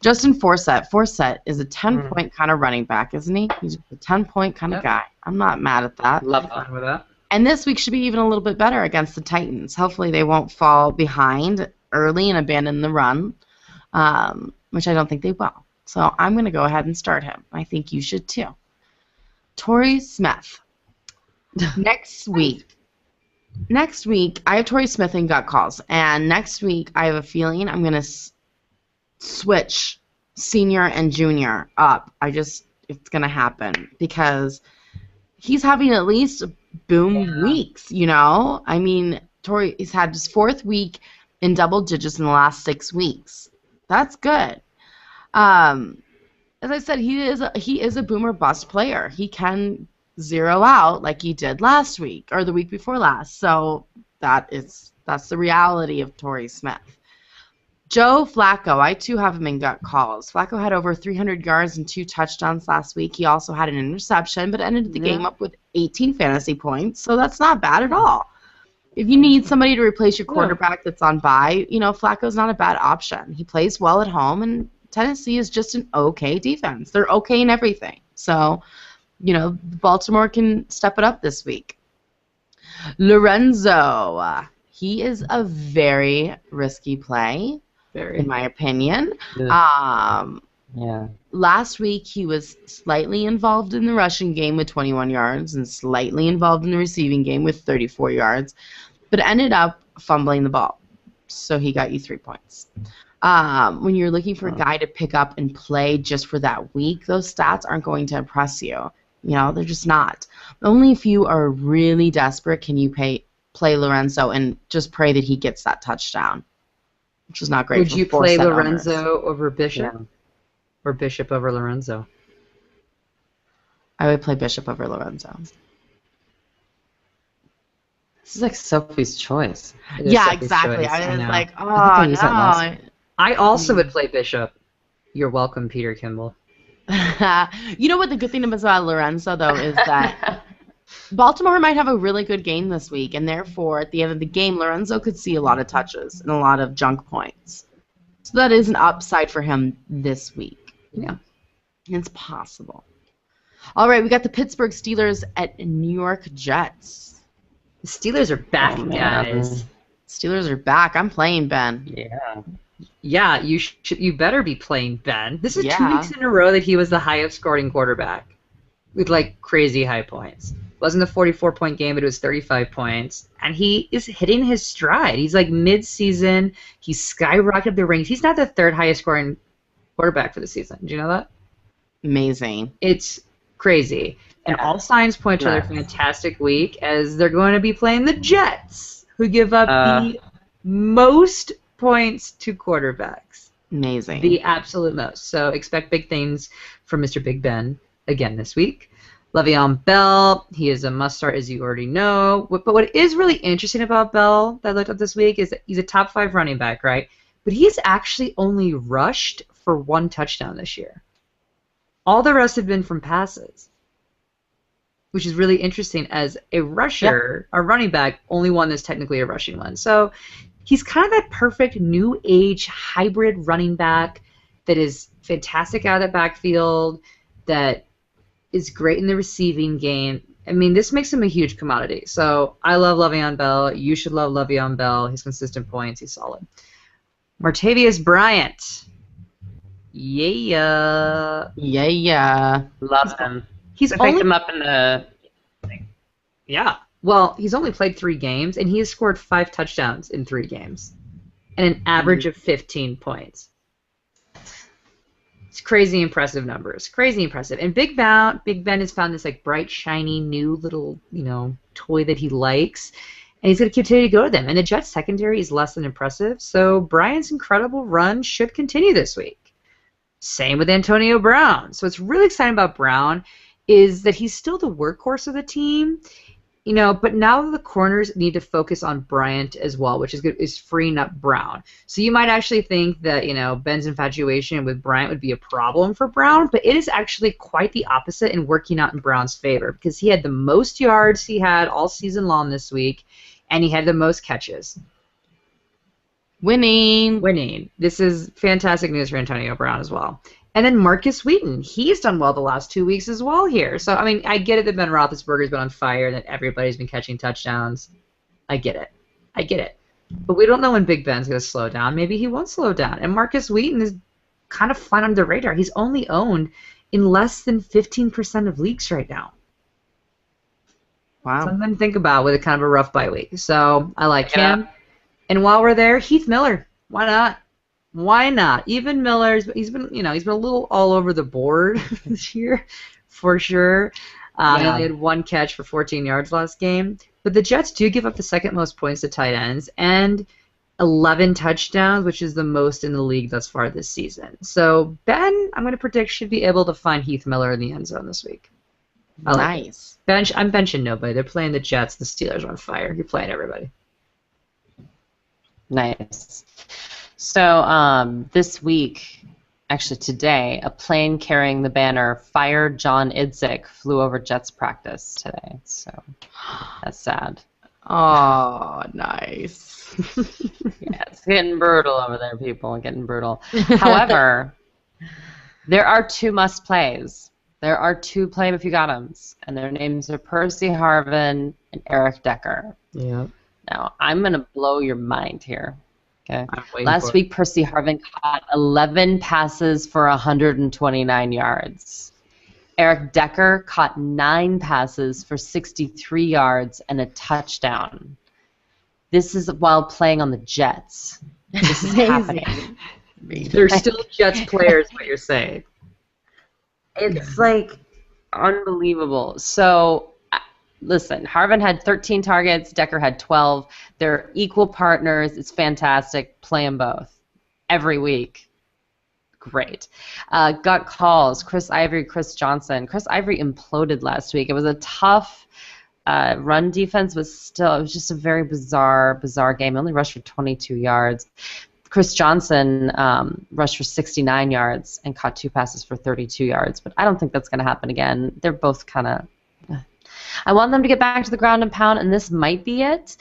A: Justin Forsett. Forsett is a 10-point kind of running back, isn't he? He's a 10-point kind of guy. I'm not mad at that.
B: Love fun with that.
A: And this week should be even a little bit better against the Titans. Hopefully they won't fall behind early and abandon the run, which I don't think they will. So I'm going to go ahead and start him. I think you should too. Torrey Smith. Next week, I have Torrey Smith and gut calls. And next week, I have a feeling I'm going to switch senior and junior up. It's going to happen because he's having at least boom weeks, you know? I mean, Torrey's had his 4th week in double digits in the last 6 weeks. That's good. As I said, he is a boomer bust player. He can zero out like he did last week or the week before last. So that's the reality of Torrey Smith. Joe Flacco, I too have him in gut calls. Flacco had over 300 yards and 2 touchdowns last week. He also had an interception, but ended the game up with 18 fantasy points. So that's not bad at all. If you need somebody to replace your quarterback that's on bye, you know, Flacco's not a bad option. He plays well at home, and Tennessee is just an okay defense. They're okay in everything. So, you know, Baltimore can step it up this week. Lorenzo. He is a very risky play, in my opinion.
C: Yeah.
A: Last week he was slightly involved in the rushing game with 21 yards and slightly involved in the receiving game with 34 yards, but ended up fumbling the ball. So he got you 3 points. When you're looking for a guy to pick up and play just for that week, those stats aren't going to impress you. You know, they're just not. Only if you are really desperate can you play Lorenzo and just pray that he gets that touchdown, which is not great.
B: Would you play Lorenzo over Bishop? Yeah. Or Bishop over Lorenzo?
A: I would play Bishop over Lorenzo.
C: This is like Sophie's choice.
A: Yeah, exactly. I was like, oh, no.
B: I also would play Bishop. You're welcome, Peter Kimball.
A: You know what the good thing about Lorenzo, though, is that Baltimore might have a really good game this week, and therefore, at the end of the game, Lorenzo could see a lot of touches and a lot of junk points. So that is an upside for him this week.
B: Yeah.
A: It's possible. All right, we got the Pittsburgh Steelers at New York Jets.
B: The Steelers are back, guys.
A: Steelers are back. I'm playing Ben.
C: Yeah.
B: Yeah, you better be playing Ben. This is 2 weeks in a row that he was the highest scoring quarterback with like crazy high points. It wasn't a 44-point game, but it was 35 points. And he is hitting his stride. He's like mid-season. He's skyrocketed the ranks. He's not the 3rd highest scoring quarterback for the season. Do you know that?
A: Amazing.
B: It's crazy. And all signs point to another fantastic week as they're going to be playing the Jets, who give up the most points to quarterbacks.
A: Amazing.
B: The absolute most. So expect big things from Mr. Big Ben again this week. Le'Veon Bell, he is a must-start, as you already know. But what is really interesting about Bell that I looked up this week is that he's a top 5 running back, right? But he's actually only rushed for 1 touchdown this year. All the rest have been from passes, which is really interesting as a rusher, a running back, only one that's technically a rushing one. So he's kind of that perfect new age hybrid running back that is fantastic out of the backfield, that is great in the receiving game. I mean, this makes him a huge commodity. So I love Le'Veon Bell. You should love Le'Veon Bell. He's consistent points. He's solid. Martavius Bryant. Yeah.
A: Yeah.
C: Love him.
B: He's
C: I
B: only
C: picked him up in the.
B: Yeah. Well, he's only played 3 games, and he has scored 5 touchdowns in 3 games, and an average of 15 points. It's crazy impressive numbers. Crazy impressive. And Big Ben has found this like bright, shiny, new little, toy that he likes, and he's going to continue to go to them. And the Jets secondary is less than impressive, so Bryant's incredible run should continue this week. Same with Antonio Brown. So what's really exciting about Brown is that he's still the workhorse of the team, but now the corners need to focus on Bryant as well, which is good, is freeing up Brown. So you might actually think that, Ben's infatuation with Bryant would be a problem for Brown, but it is actually quite the opposite and working out in Brown's favor, because he had the most yards he had all season long this week, and he had the most catches. Winning. This is fantastic news for Antonio Brown as well. And then Marcus Wheaton, he's done well the last 2 weeks as well here. So, I mean, I get it that Ben Roethlisberger's been on fire and that everybody's been catching touchdowns. I get it. But we don't know when Big Ben's going to slow down. Maybe he won't slow down. And Marcus Wheaton is kind of flying under the radar. He's only owned in less than 15% of leagues right now.
A: Wow.
B: Something to think about with a kind of a rough bye week. So I like him. And while we're there, Heath Miller. Why not? Why not? Even Miller's, he's been a little all over the board this year, for sure. He only had 1 catch for 14 yards last game. But the Jets do give up the second most points to tight ends and 11 touchdowns, which is the most in the league thus far this season. So Ben, I'm going to predict, should be able to find Heath Miller in the end zone this week.
A: Nice.
B: I'm benching nobody. They're playing the Jets. The Steelers are on fire. You're playing everybody.
C: Nice. So this week, actually today, a plane carrying the banner "Fire John Idzik" flew over Jets practice today. So that's sad.
A: Oh, nice.
C: Yeah, it's getting brutal over there, people. Getting brutal. However, there are 2 must-plays. There are 2 play 'em if you got 'ems, and their names are Percy Harvin and Eric Decker.
B: Yeah.
C: Now, I'm going to blow your mind here. Okay.
B: Last
C: week, Percy Harvin caught 11 passes for 129 yards. Eric Decker caught 9 passes for 63 yards and a touchdown. This is while playing on the Jets. This is happening.
B: They're still Jets players, what you're saying.
C: It's like unbelievable. So, listen, Harvin had 13 targets, Decker had 12. They're equal partners. It's fantastic. Play them both every week. Great. Got calls. Chris Ivory, Chris Johnson. Chris Ivory imploded last week. It was a tough run defense, but still, it was just a very bizarre game. He only rushed for 22 yards. Chris Johnson rushed for 69 yards and caught 2 passes for 32 yards, but I don't think that's going to happen again. They're both kind of... I want them to get back to the ground and pound, and this might be it,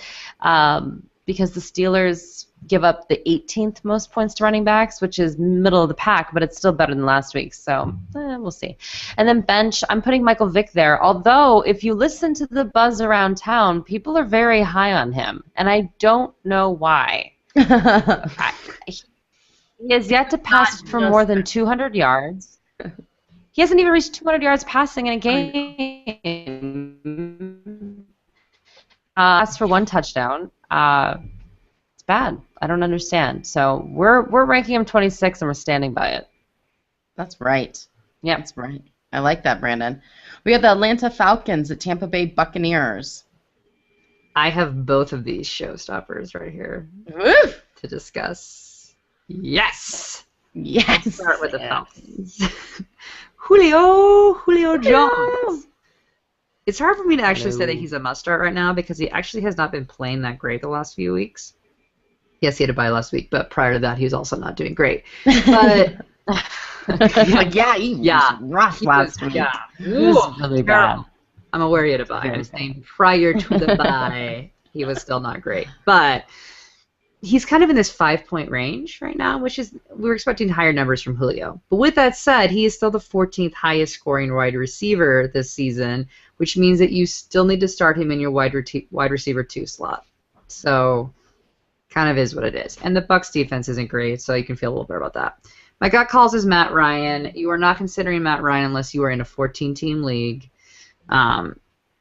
C: because the Steelers give up the 18th most points to running backs, which is middle of the pack, but it's still better than last week, so we'll see. And then bench, I'm putting Michael Vick there, although if you listen to the buzz around town, people are very high on him, and I don't know why. He has yet to pass for more than 200 yards. He hasn't even reached 200 yards passing in a game. Passed for 1 touchdown. It's bad. I don't understand. So we're ranking him 26, and we're standing by it.
A: That's right.
C: Yeah,
A: that's right. I like that, Brandon. We got the Atlanta Falcons at Tampa Bay Buccaneers.
B: I have both of these showstoppers right here
A: Woo!
B: to discuss. Yes!
A: Yes!
B: Let's start with the Falcons. Julio Jones. It's hard for me to actually say that
C: Hello.
B: he's a must-start right now because he actually has not been playing that great the last few weeks. Yes, he had a bye last week, but prior to that, he was also not doing great. But
A: Like, yeah, he was rough last week.
B: Yeah,
C: It was really bad.
B: I'm aware he had a bye. I'm saying prior to the bye, he was still not great. But he's kind of in this 5-point range right now, which is we're expecting higher numbers from Julio. But with that said, he is still the 14th highest scoring wide receiver this season, which means that you still need to start him in your wide receiver 2 slot. So kind of is what it is. And the Bucs defense isn't great, so you can feel a little bit about that. My gut calls is Matt Ryan. You are not considering Matt Ryan unless you are in a 14-team league.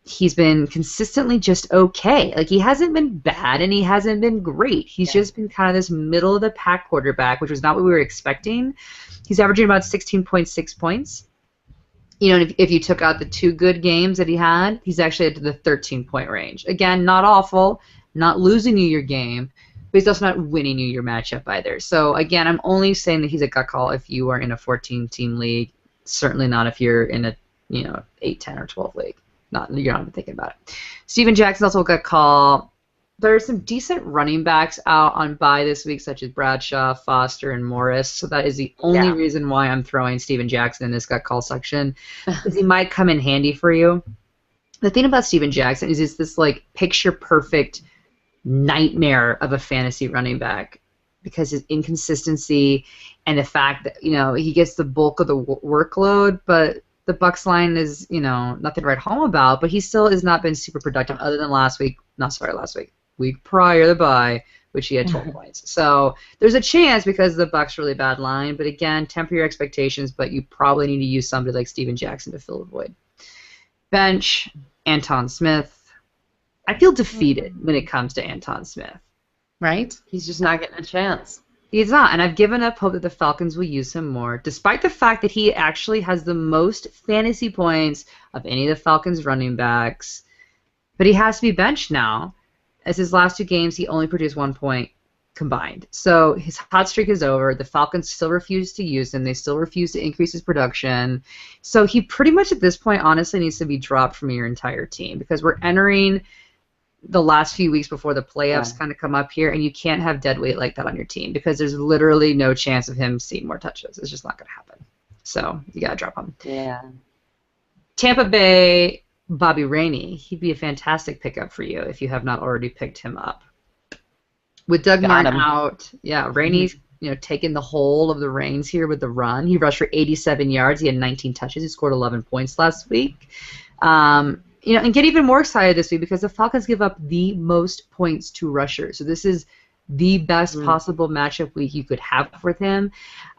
B: He's been consistently just okay. Like, he hasn't been bad and he hasn't been great. He's just been kind of this middle-of-the-pack quarterback, which was not what we were expecting. He's averaging about 16.6 points. You know, if you took out the 2 good games that he had, he's actually at the 13-point range. Again, not awful, not losing you your game, but he's also not winning you your matchup either. So, again, I'm only saying that he's a gut call if you are in a 14-team league. Certainly not if you're in a 8, 10, or 12 league. You're not even thinking about it. Steven Jackson's also a good call. There are some decent running backs out on bye this week, such as Bradshaw, Foster, and Morris. So that is the only reason why I'm throwing Steven Jackson in this gut call section, because he might come in handy for you. The thing about Steven Jackson is it's this like picture-perfect nightmare of a fantasy running back because his inconsistency and the fact that he gets the bulk of the workload, but the Bucs line is, nothing to write home about, but he still has not been super productive other than week prior the bye, which he had 12 points. So there's a chance because the Bucs really bad line, but again, temper your expectations, but you probably need to use somebody like Steven Jackson to fill the void. Bench, Anton Smith. I feel defeated when it comes to Anton Smith.
A: Right?
C: He's just not getting a chance.
B: He's not, and I've given up hope that the Falcons will use him more, despite the fact that he actually has the most fantasy points of any of the Falcons running backs. But he has to be benched now, as his last 2 games he only produced 1 point combined. So his hot streak is over. The Falcons still refuse to use him. They still refuse to increase his production. So he pretty much at this point honestly needs to be dropped from your entire team because we're entering the last few weeks before the playoffs kind of come up here, and you can't have dead weight like that on your team because there's literally no chance of him seeing more touches. It's just not going to happen. So you got to drop him.
C: Yeah.
B: Tampa Bay, Bobby Rainey. He'd be a fantastic pickup for you if you have not already picked him up. With Doug Martin out, Rainey's taking the whole of the reins here with the run. He rushed for 87 yards. He had 19 touches. He scored 11 points last week. And get even more excited this week because the Falcons give up the most points to rushers. So this is the best possible matchup week you could have with him.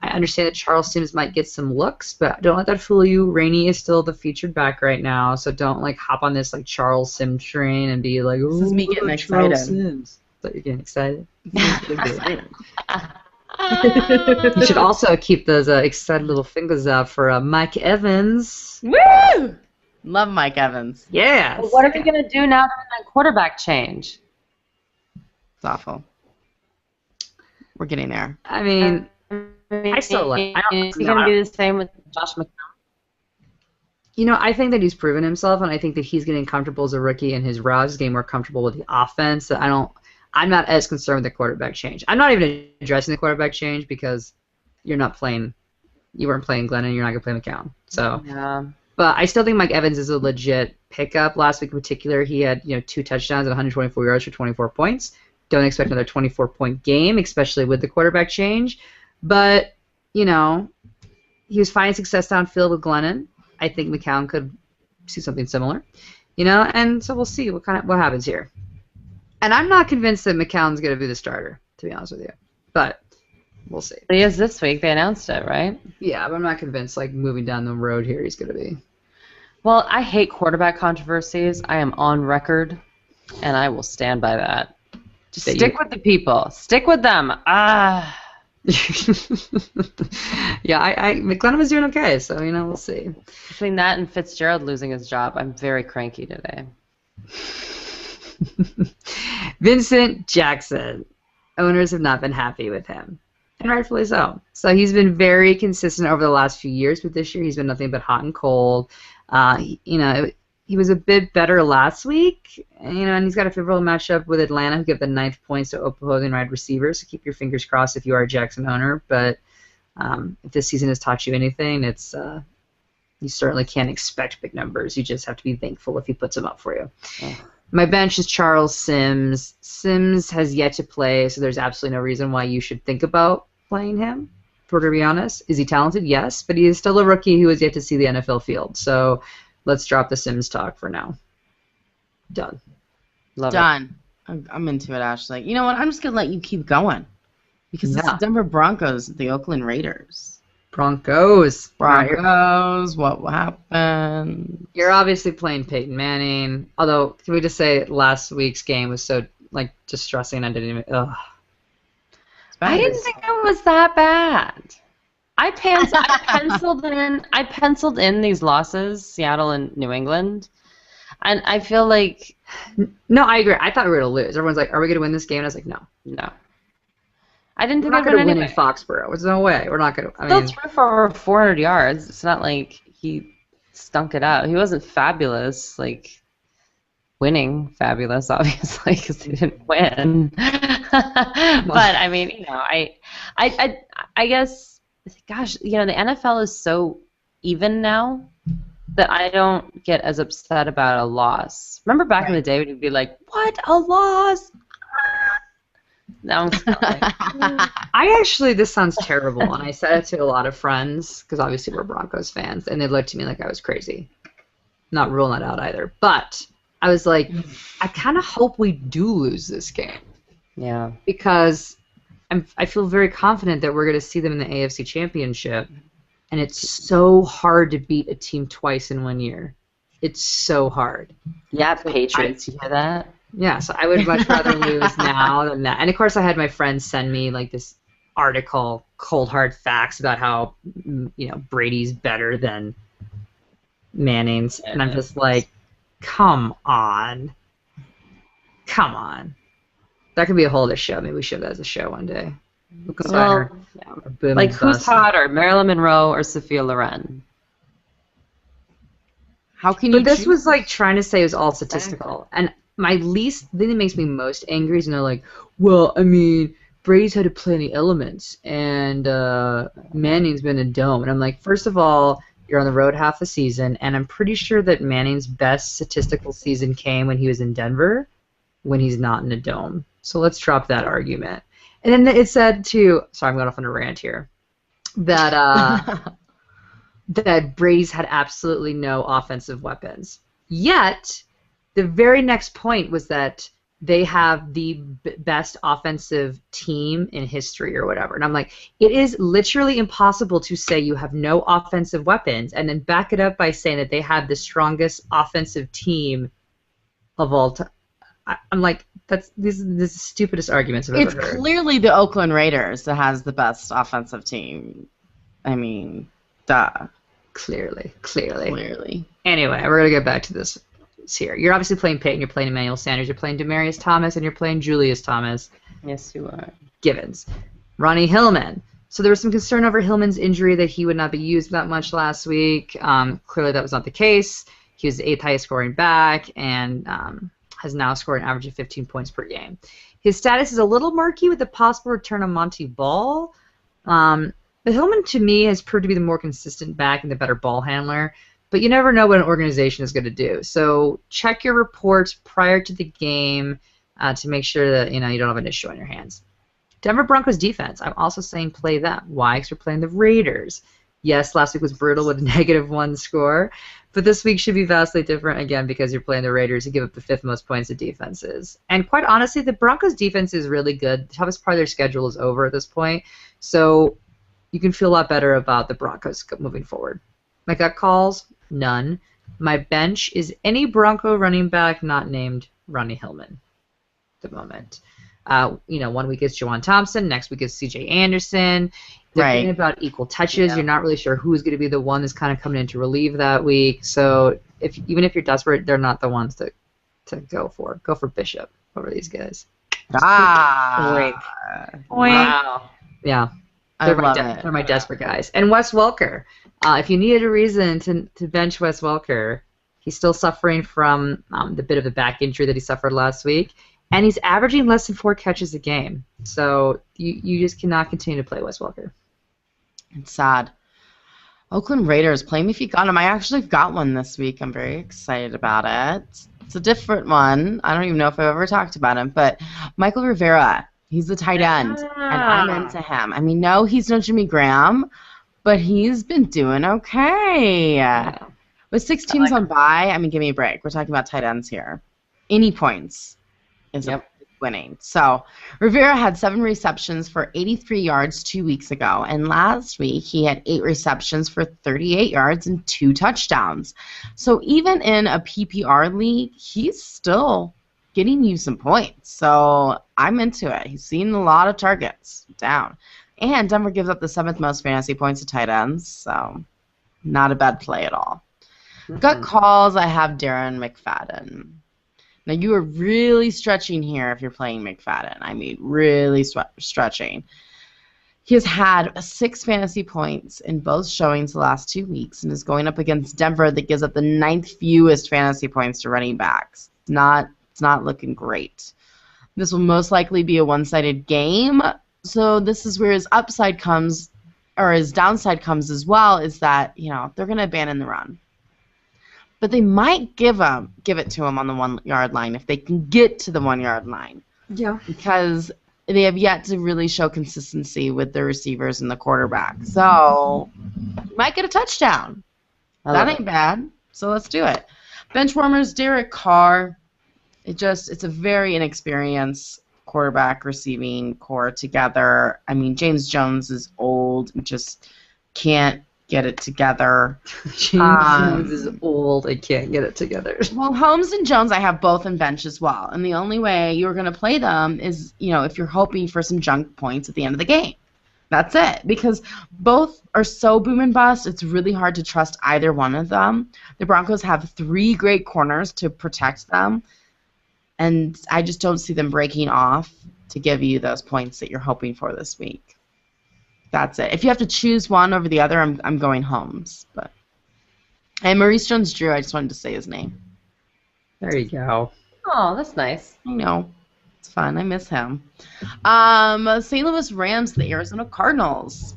B: I understand that Charles Sims might get some looks, but don't let that fool you. Rainey is still the featured back right now, so don't hop on this Charles Sims train and be like, "Oh,
A: this is me getting
B: Charles
A: excited."
B: Sims. I thought you're getting excited. You should also keep those excited little fingers out for Mike Evans.
A: Woo! Love Mike Evans.
B: Yes.
C: Well, what are we going to do now during that quarterback change?
A: It's awful. We're getting there.
B: I mean, I still like.
C: Is he going to do the same with Josh McCown?
B: I think that he's proven himself, and I think that he's getting comfortable as a rookie in his routes. He's getting more comfortable with the offense. I'm not as concerned with the quarterback change. I'm not even addressing the quarterback change because you weren't playing Glennon, you're not going to play McCown. So.
C: Yeah.
B: But I still think Mike Evans is a legit pickup. Last week in particular, he had 2 touchdowns and 124 yards for 24 points. Don't expect another 24-point game, especially with the quarterback change. But he was finding success downfield with Glennon. I think McCown could see something similar. And so we'll see what happens here. And I'm not convinced that McCown's going to be the starter, to be honest with you. But we'll see.
C: He is this week. They announced it, right?
B: Yeah, but I'm not convinced, moving down the road here, he's going to be.
C: Well, I hate quarterback controversies. I am on record, and I will stand by that. Just stick with the people. Stick with them.
B: Yeah, McLennan was doing okay, so, we'll see.
C: Between that and Fitzgerald losing his job, I'm very cranky today.
B: Vincent Jackson. Owners have not been happy with him. And rightfully so. So he's been very consistent over the last few years, but this year he's been nothing but hot and cold. he was a bit better last week, and he's got a favorable matchup with Atlanta, who give the 9th points to opposing wide receivers. So keep your fingers crossed if you are a Jackson owner. But if this season has taught you anything, it's you certainly can't expect big numbers. You just have to be thankful if he puts them up for you.
C: Yeah.
B: My bench is Charles Sims. Sims has yet to play, so there's absolutely no reason why you should think about playing him. For to be honest, is he talented? Yes, but he is still a rookie who has yet to see the NFL field. So let's drop the Sims talk for now. Done.
C: Love
A: Done. I'm into it, Ashley. You know what? I'm just going to let you keep going. Because it's
B: Yeah.
A: the Denver Broncos, the Oakland Raiders.
B: Broncos.
A: Broncos, what happened?
B: You're obviously playing Peyton Manning. Although, can we just say last week's game was so distressing? I didn't even. Ugh.
C: I didn't think it was that bad. I penciled in these losses, Seattle and New England, and I feel like
B: No, I agree. I thought we were going to lose. Everyone's like, "Are we going to win this game?" And I was like, "No,
C: no. I didn't
B: we're
C: think
B: not
C: I'd
B: going
C: win
B: to win in
C: anyway.
B: Foxborough. There's no way. We're not going to."
C: Still threw for over 400 yards. It's not like he stunk it out. He wasn't fabulous, like winning fabulous, obviously, because he didn't win. But I mean, you know, I guess, gosh, you know, the NFL is so even now that I don't get as upset about a loss. Remember back in the day when you'd be like, "What, a loss?" Now I'm just like,
B: I actually, this sounds terrible, and I said it to a lot of friends, because obviously we're Broncos fans, and they looked at me like I was crazy. Not ruling that out either. But I was like, I kind of hope we do lose this game,
C: yeah.
B: because I feel very confident that we're going to see them in the AFC Championship, and it's so hard to beat a team twice in 1 year. It's so hard.
C: Yeah, Patriots, you hear that?
B: Yeah, so I would much rather lose now than that. And of course, I had my friends send me like this article, cold hard facts about how Brady's better than Manning's, and I'm just like, come on. That could be a whole other show. Maybe we should have that as a show one day.
C: Well, yeah. Like, who's hotter, Marilyn Monroe or Sophia Loren?
A: How can you?
B: But this
A: choose?
B: was like trying to say it was all statistical, and my least thing that makes me most angry is when they're like, well, I mean, Brady's had to play any elements, and Manning's been in a dome. And I'm like, first of all, you're on the road half the season, and I'm pretty sure that Manning's best statistical season came when he was in Denver, when he's not in a dome. So let's drop that argument. And then it said, too, sorry, I'm going off on a rant here, that that Brady's had absolutely no offensive weapons. Yet, the very next point was that they have the best offensive team in history or whatever. And I'm like, it is literally impossible to say you have no offensive weapons and then back it up by saying that they have the strongest offensive team of all time. I'm like, this is the stupidest arguments I've ever heard.
A: It's clearly the Oakland Raiders that has the best offensive team. I mean, duh.
B: Clearly. Anyway, we're going to get back to this here. You're obviously playing Peyton, you're playing Emmanuel Sanders, you're playing Demaryius Thomas, and you're playing Julius Thomas.
C: Yes, you are.
B: Givens. Ronnie Hillman. So there was some concern over Hillman's injury that he would not be used that much last week. Clearly that was not the case. He was the 8th highest scoring back and has now scored an average of 15 points per game. His status is a little murky with the possible return of Monty Ball. But Hillman, to me, has proved to be the more consistent back and the better ball handler. But you never know what an organization is going to do. So check your reports prior to the game to make sure that you don't have an issue on your hands. Denver Broncos defense. I'm also saying play them. Why? Because we're playing the Raiders. Yes, last week was brutal with a -1 score, but this week should be vastly different again because you're playing the Raiders who give up the 5th most points to defenses. And quite honestly, the Broncos defense is really good. The toughest part of their schedule is over at this point, so you can feel a lot better about the Broncos moving forward. My gut calls, none. My bench is any Bronco running back not named Ronnie Hillman at the moment. 1 week is Juwan Thompson, next week is C.J. Anderson. They're getting about equal touches. Yeah. You're not really sure who's going to be the one that's kind of coming in to relieve that week. So even if you're desperate, they're not the ones to go for. Go for Bishop over these guys.
A: Oink.
B: Wow. Yeah. They're my desperate guys. And Wes Welker. If you needed a reason to bench Wes Welker, He's still suffering from the bit of a back injury that he suffered last week, and he's averaging less than 4 catches a game. So you just cannot continue to play Wes Welker.
A: It's sad. Oakland Raiders, play me if you got them. I actually got one this week. I'm very excited about it. It's a different one. I don't even know if I've ever talked about him, but Michael Rivera, he's the tight end, and I'm into him. I mean, no, he's no Jimmy Graham, but he's been doing okay.
B: Yeah.
A: With 6 teams on bye, I mean, give me a break. We're talking about tight ends here. Any points is winning. So Rivera had 7 receptions for 83 yards 2 weeks ago, and last week he had 8 receptions for 38 yards and 2 touchdowns. So even in a PPR league, he's still getting you some points. So I'm into it. He's seen a lot of targets down. And Denver gives up the 7th most fantasy points to tight ends, so not a bad play at all. Gut calls, I have Darren McFadden. Now, you are really stretching here if you're playing McFadden. I mean, really stretching. He has had 6 fantasy points in both showings the last 2 weeks and is going up against Denver that gives up the 9th fewest fantasy points to running backs. It's not looking great. This will most likely be a one-sided game, so this is where his upside comes, or his downside comes as well, is that, they're going to abandon the run. But they might give it to him on the 1-yard line if they can get to the 1-yard line.
B: Yeah.
A: Because they have yet to really show consistency with the receivers and the quarterback. So you might get a touchdown. That ain't bad. So let's do it. Benchwarmers, Derek Carr. It's a very inexperienced quarterback receiving core together. I mean, James Jones is old and just can't get it together.
B: James Jones is old and can't get it together.
A: Well, Holmes and Jones I have both in bench as well. And the only way you're going to play them is, if you're hoping for some junk points at the end of the game. That's it. Because both are so boom and bust, it's really hard to trust either one of them. The Broncos have 3 great corners to protect them. And I just don't see them breaking off to give you those points that you're hoping for this week. That's it. If you have to choose one over the other, I'm going Holmes. And Maurice Jones-Drew, I just wanted to say his name.
B: There you go.
C: Oh, that's nice.
A: I know. It's fun. I miss him. St. Louis Rams, the Arizona Cardinals.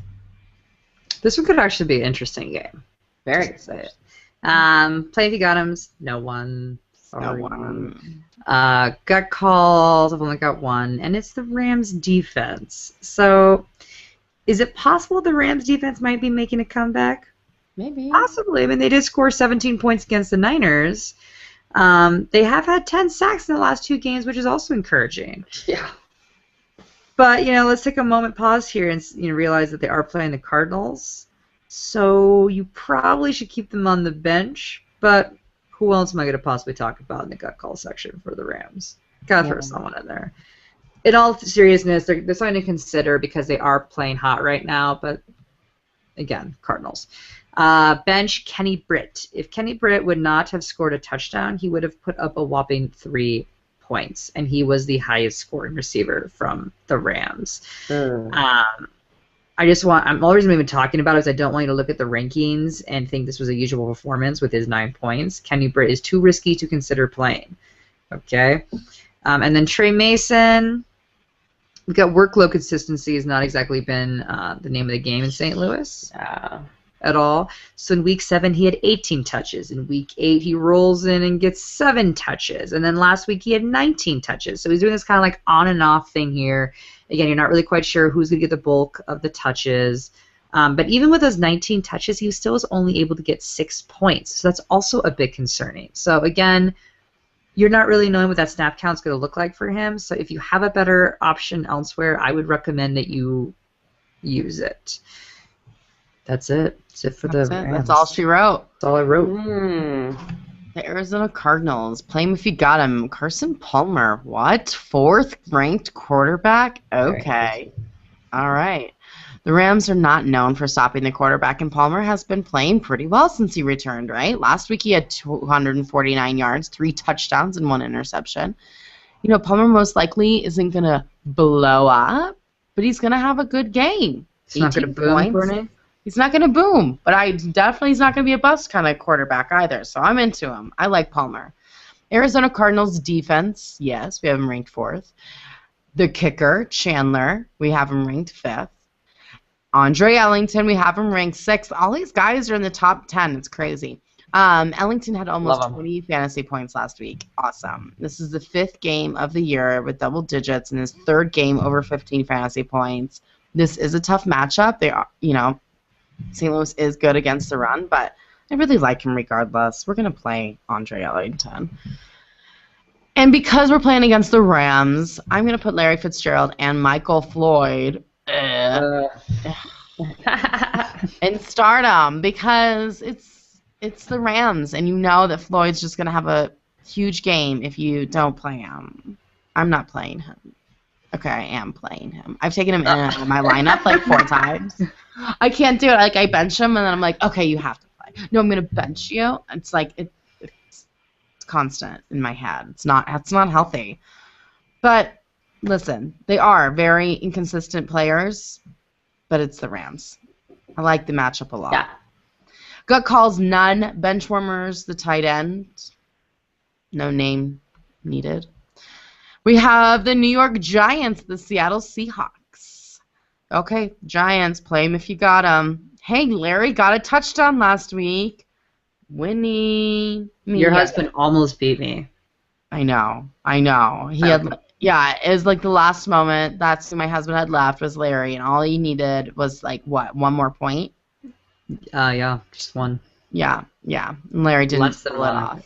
B: This one could actually be an interesting game.
C: Very excited.
B: Play if you got him. No one. Sorry.
A: No one.
B: Gut calls. I've only got one, and it's the Rams defense. So, is it possible the Rams defense might be making a comeback?
A: Maybe.
B: Possibly. I mean, they did score 17 points against the Niners. They have had 10 sacks in the last 2 games, which is also encouraging.
C: Yeah.
B: But, let's take a moment, pause here, and realize that they are playing the Cardinals. So you probably should keep them on the bench. But who else am I going to possibly talk about in the gut call section for the Rams? Gotta throw someone in there. In all seriousness, they're something to consider because they are playing hot right now. But, again, Cardinals. Bench Kenny Britt. If Kenny Britt would not have scored a touchdown, he would have put up a whopping 3 points, and he was the highest scoring receiver from the Rams. The only reason I'm even talking about it is I don't want you to look at the rankings and think this was a usual performance with his 9 points. Kenny Britt is too risky to consider playing. Okay? And then Trey Mason. We've got workload consistency has not exactly been the name of the game in St. Louis at all. So in Week 7, he had 18 touches. In Week 8, he rolls in and gets 7 touches. And then last week, he had 19 touches. So he's doing this kind of like on and off thing here. Again, you're not really quite sure who's going to get the bulk of the touches. But even with those 19 touches, he still was only able to get 6 points. So that's also a bit concerning. So again, you're not really knowing what that snap count's going to look like for him. So if you have a better option elsewhere, I would recommend that you use it. That's it. That's it for the Rams.
A: That's all she wrote.
B: That's all I wrote.
A: The Arizona Cardinals. Play him if you got him. Carson Palmer. What? 4th ranked quarterback? Okay. All right. The Rams are not known for stopping the quarterback, and Palmer has been playing pretty well since he returned, right? Last week he had 249 yards, 3 touchdowns, and 1 interception. Palmer most likely isn't going to blow up, but he's going to have a good game.
B: It's not going to boom, Bernie?
A: He's not going to boom, but he's not going to be a bust kind of quarterback either. So I'm into him. I like Palmer. Arizona Cardinals defense, yes, we have him ranked 4th. The kicker, Chandler, we have him ranked 5th. Andre Ellington, we have him ranked 6th. All these guys are in the top 10. It's crazy. Ellington had almost 20 fantasy points last week. Awesome. This is the 5th game of the year with double digits and his 3rd game over 15 fantasy points. This is a tough matchup. They are, St. Louis is good against the run, but I really like him regardless. We're going to play Andre Ellington. And because we're playing against the Rams, I'm going to put Larry Fitzgerald and Michael Floyd and start them because it's the Rams, and you know that Floyd's just going to have a huge game if you don't play him. I'm not playing him. Okay, I am playing him. I've taken him in and out of my lineup like 4 times. I can't do it. Like, I bench him, and then I'm like, okay, you have to play. No, I'm going to bench you. It's like it's constant in my head. It's not healthy. But listen, they are very inconsistent players, but it's the Rams. I like the matchup a lot.
C: Yeah.
A: Gut calls none. Bench warmers, the tight end. No name needed. We have the New York Giants, the Seattle Seahawks. Okay, Giants, play them if you got them. Hey, Larry got a touchdown last week. Winnie.
B: Your husband almost beat me.
A: I know. He had, it was like the last moment. That's who my husband had left was Larry, and all he needed was like what, 1 more point?
B: Yeah, just 1.
A: Yeah. And Larry didn't pull it off.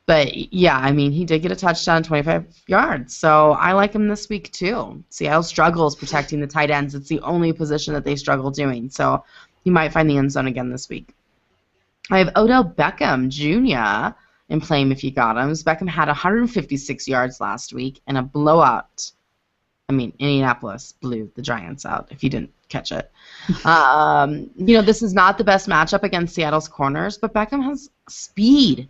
A: But yeah, I mean, he did get a touchdown, 25 yards. So I like him this week too. Seattle struggles protecting the tight ends. It's the only position that they struggle doing. So you might find the end zone again this week. I have Odell Beckham Jr. in play him if you got him. Beckham had 156 yards last week and a blowout. I mean, Indianapolis blew the Giants out, if you didn't catch it. This is not the best matchup against Seattle's corners, but Beckham has speed.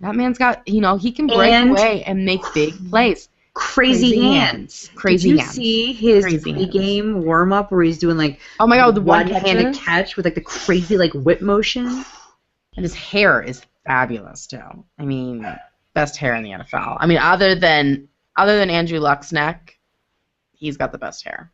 A: That man's got, he can break away and make big plays.
B: Crazy hands.
A: Crazy
B: Did you
A: hands.
B: see his pre-game warm-up where he's doing, like,
A: oh my God, the
B: one-handed catch with, like, the crazy, like, whip motion?
A: And his hair is fabulous, too. I mean, best hair in the NFL. I mean, other than Andrew Luck's neck, he's got the best hair.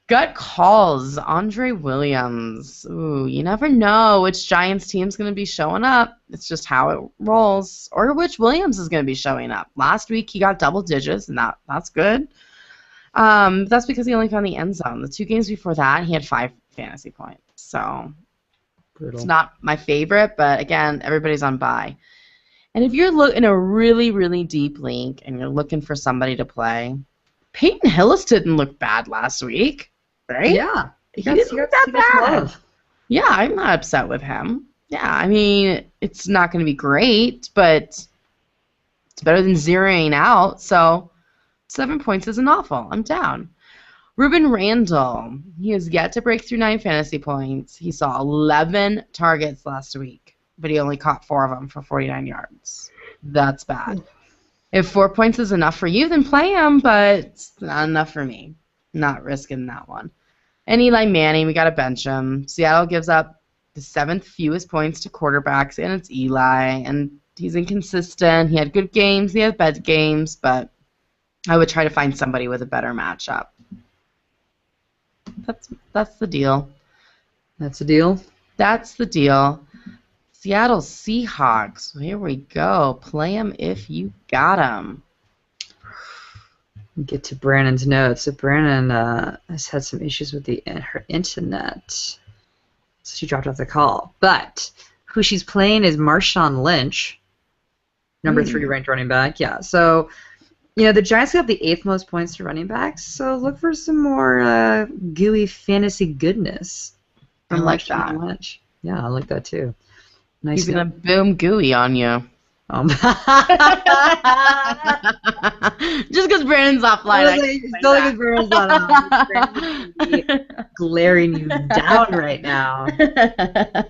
A: Gut calls Andre Williams. Ooh, you never know which Giants team's going to be showing up. It's just how it rolls. Or which Williams is going to be showing up. Last week he got double digits, and that's good. That's because he only found the end zone. The 2 games before that, he had 5 fantasy points. So brutal. It's not my favorite, but again, everybody's on bye. And if you're in a really, really deep league and you're looking for somebody to play, Peyton Hillis didn't look bad last week. Right?
B: Yeah.
A: He didn't look that bad. Yeah, I'm not upset with him. Yeah, I mean, it's not going to be great, but it's better than zeroing out, so 7 points isn't awful. I'm down. Ruben Randall, he has yet to break through 9 fantasy points. He saw 11 targets last week, but he only caught 4 of them for 49 yards. That's bad. If 4 points is enough for you, then play him, but it's not enough for me. Not risking that one. And Eli Manning, we got to bench him. Seattle gives up the 7th fewest points to quarterbacks, and it's Eli. And he's inconsistent. He had good games. He had bad games, but I would try to find somebody with a better matchup. That's the deal.
B: That's the deal?
A: That's the deal. Seattle Seahawks. Here we go. Play them if you got them.
B: Get to Brandon's notes. So Brandon has had some issues with her internet, so she dropped off the call. But who she's playing is Marshawn Lynch, number 3 ranked running back. Yeah, so the Giants have the 8th most points to running backs. So look for some more gooey fantasy goodness from Marshawn Lynch. Yeah, I like that too. Nice.
A: He's gonna boom gooey on you. Just because Brandon's offline.
B: Glaring you down right now.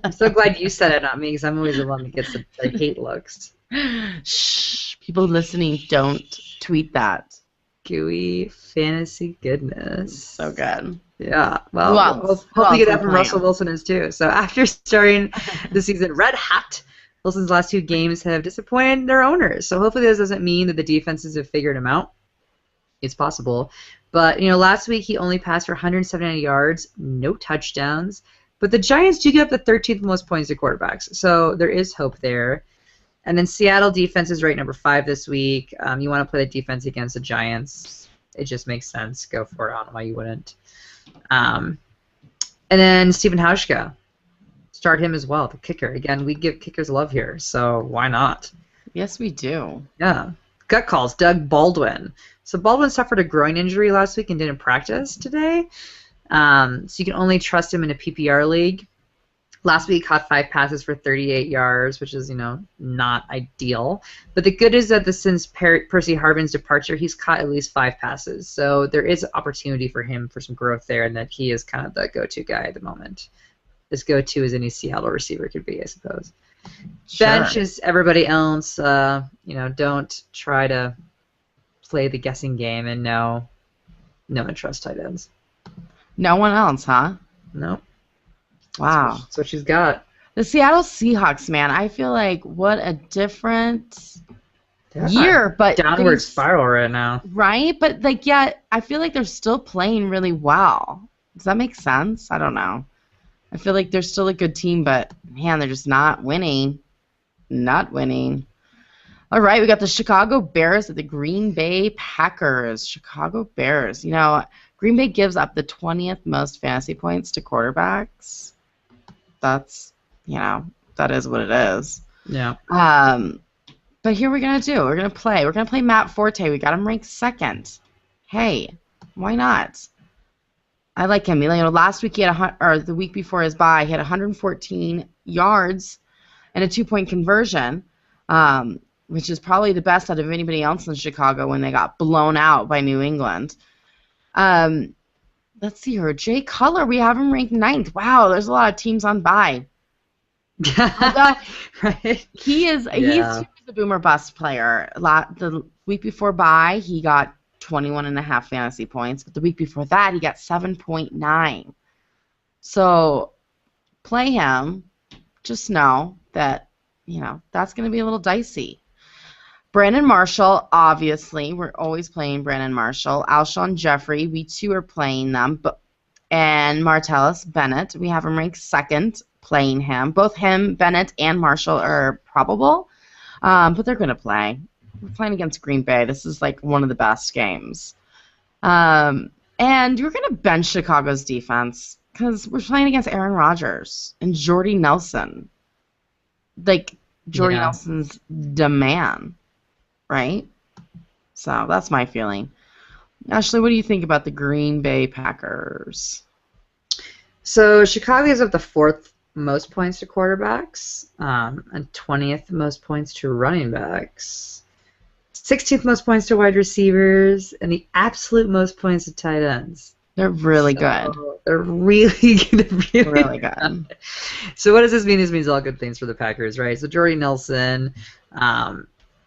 B: I'm so glad you said it, not me, because I'm always the one that gets the hate looks.
A: Shh. People listening, don't tweet that.
B: gooey fantasy goodness.
A: So good.
B: Yeah. Well,
A: Who else? Who
B: hopefully
A: else
B: get that
A: are
B: from
A: playing?
B: Russell Wilson is too. So after starting the season red hot, Wilson's last 2 games have disappointed their owners. So hopefully this doesn't mean that the defenses have figured him out. It's possible. But, last week he only passed for 179 yards, no touchdowns. But the Giants do get up the 13th most points to quarterbacks. So there is hope there. And then Seattle defense is ranked number 5 this week. You want to play the defense against the Giants. It just makes sense. Go for it. I don't know why you wouldn't. And then Stephen Hauschka. Start him as well, the kicker. Again, we give kickers love here, so why not?
A: Yes, we do.
B: Yeah. Gut calls, Doug Baldwin. So Baldwin suffered a groin injury last week and didn't practice today. So you can only trust him in a PPR league. Last week, he caught 5 passes for 38 yards, which is, not ideal. But the good is that since Percy Harvin's departure, he's caught at least 5 passes. So there is opportunity for him for some growth there, and that he is kind of the go-to guy at the moment. As go-to as any Seattle receiver could be, I suppose.
A: Sure.
B: Bench is everybody else. Don't try to play the guessing game, and no one trusts tight ends.
A: No one else, huh?
B: No.
A: Wow.
B: That's what she's got.
A: The Seattle Seahawks, man, I feel like what a different
B: They're
A: year, but
B: downward
A: things-
B: spiral right now.
A: right? But yet I feel like they're still playing really well. Does that make sense? I don't know. I feel like they're still a good team, but man, they're just not winning. Not winning. All right, we got the Chicago Bears at the Green Bay Packers. Chicago Bears. Green Bay gives up the 20th most fantasy points to quarterbacks. That's, that is what it is.
B: Yeah.
A: But here we're going to do. We're going to play. We're going to play Matt Forte. We got him ranked 2nd. Hey, why not? I like him. Last week the week before his bye, he had 114 yards and a 2-point conversion, which is probably the best out of anybody else in Chicago when they got blown out by New England. Let's see here. Jay Cutler, we have him ranked 9th. Wow, there's a lot of teams on bye.
B: Right.
A: He's the boomer bust player. The week before bye, he got 21.5 fantasy points, but the week before that, he got 7.9. So play him. Just know that, that's going to be a little dicey. Brandon Marshall, obviously. We're always playing Brandon Marshall. Alshon Jeffrey, we too are playing them. And Martellus Bennett, we have him ranked 2nd, playing him. Both him, Bennett, and Marshall are probable, but they're going to play. We're playing against Green Bay. This is like one of the best games. And you're going to bench Chicago's defense because we're playing against Aaron Rodgers and Jordy Nelson. Jordy Nelson's the man, right? So that's my feeling. Ashley, what do you think about the Green Bay Packers?
B: So Chicago gives up the 4th most points to quarterbacks, and 20th most points to running backs. 16th most points to wide receivers, and the absolute most points to tight ends.
A: They're really good.
B: They're really good.
A: Really good.
B: So what does this mean? This means all good things for the Packers, right? So Jordy Nelson,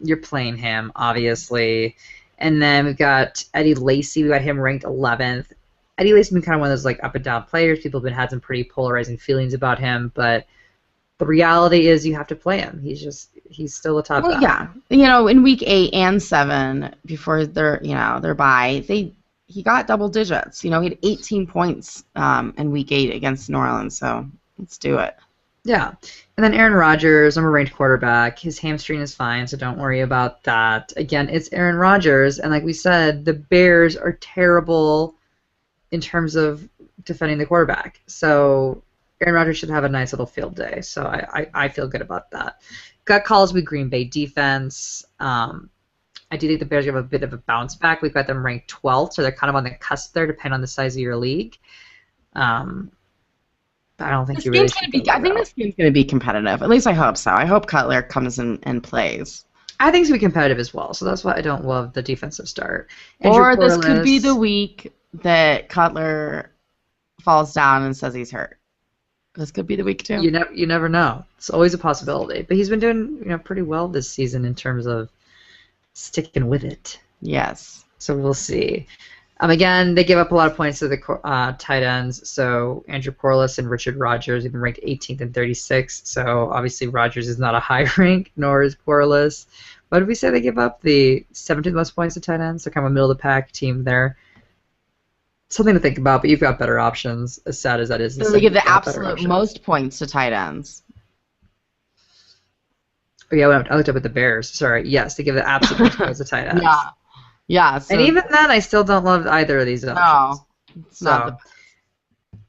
B: you're playing him, obviously. And then we've got Eddie Lacy. We got him ranked 11th. Eddie Lacy's been kind of one of those up and down players. People have had some pretty polarizing feelings about him, but the reality is you have to play him. He's still a top guy.
A: Yeah. In week 8 and 7 before their bye, he got double digits. He had 18 points in week 8 against New Orleans. So let's do it.
B: Yeah. And then Aaron Rodgers, I'm a ranked quarterback. His hamstring is fine, so don't worry about that. Again, it's Aaron Rodgers, and like we said, the Bears are terrible in terms of defending the quarterback. So Aaron Rodgers should have a nice little field day. So I feel good about that. Gut calls with Green Bay defense. I do think the Bears have a bit of a bounce back. We've got them ranked 12th, so they're kind of on the cusp there, depending on the size of your league. I don't think
A: I think this game's going to be competitive. At least I hope so. I hope Cutler comes in and plays.
B: I think it's going to be competitive as well, so that's why I don't love the defensive start.
A: Or this could be the week that Cutler falls down and says he's hurt. This could be the week too.
B: You never know. It's always a possibility. But he's been doing pretty well this season in terms of sticking with it.
A: Yes.
B: So we'll see. Again, they give up a lot of points to the tight ends. So Andrew Corliss and Richard Rodgers have been ranked 18th and 36th. So obviously Rodgers is not a high rank, nor is Corliss. What did we say they give up? The 17th most points to tight ends. They're kind of a middle of the pack team there. Something to think about, but you've got better options. As sad as that is,
A: So they give the absolute most points to tight ends.
B: Oh yeah, I looked up at the Bears. Sorry, yes, they give the absolute most points to tight ends.
A: Yeah, yeah. So
B: and even then, I still don't love either of these options.
A: No, it's not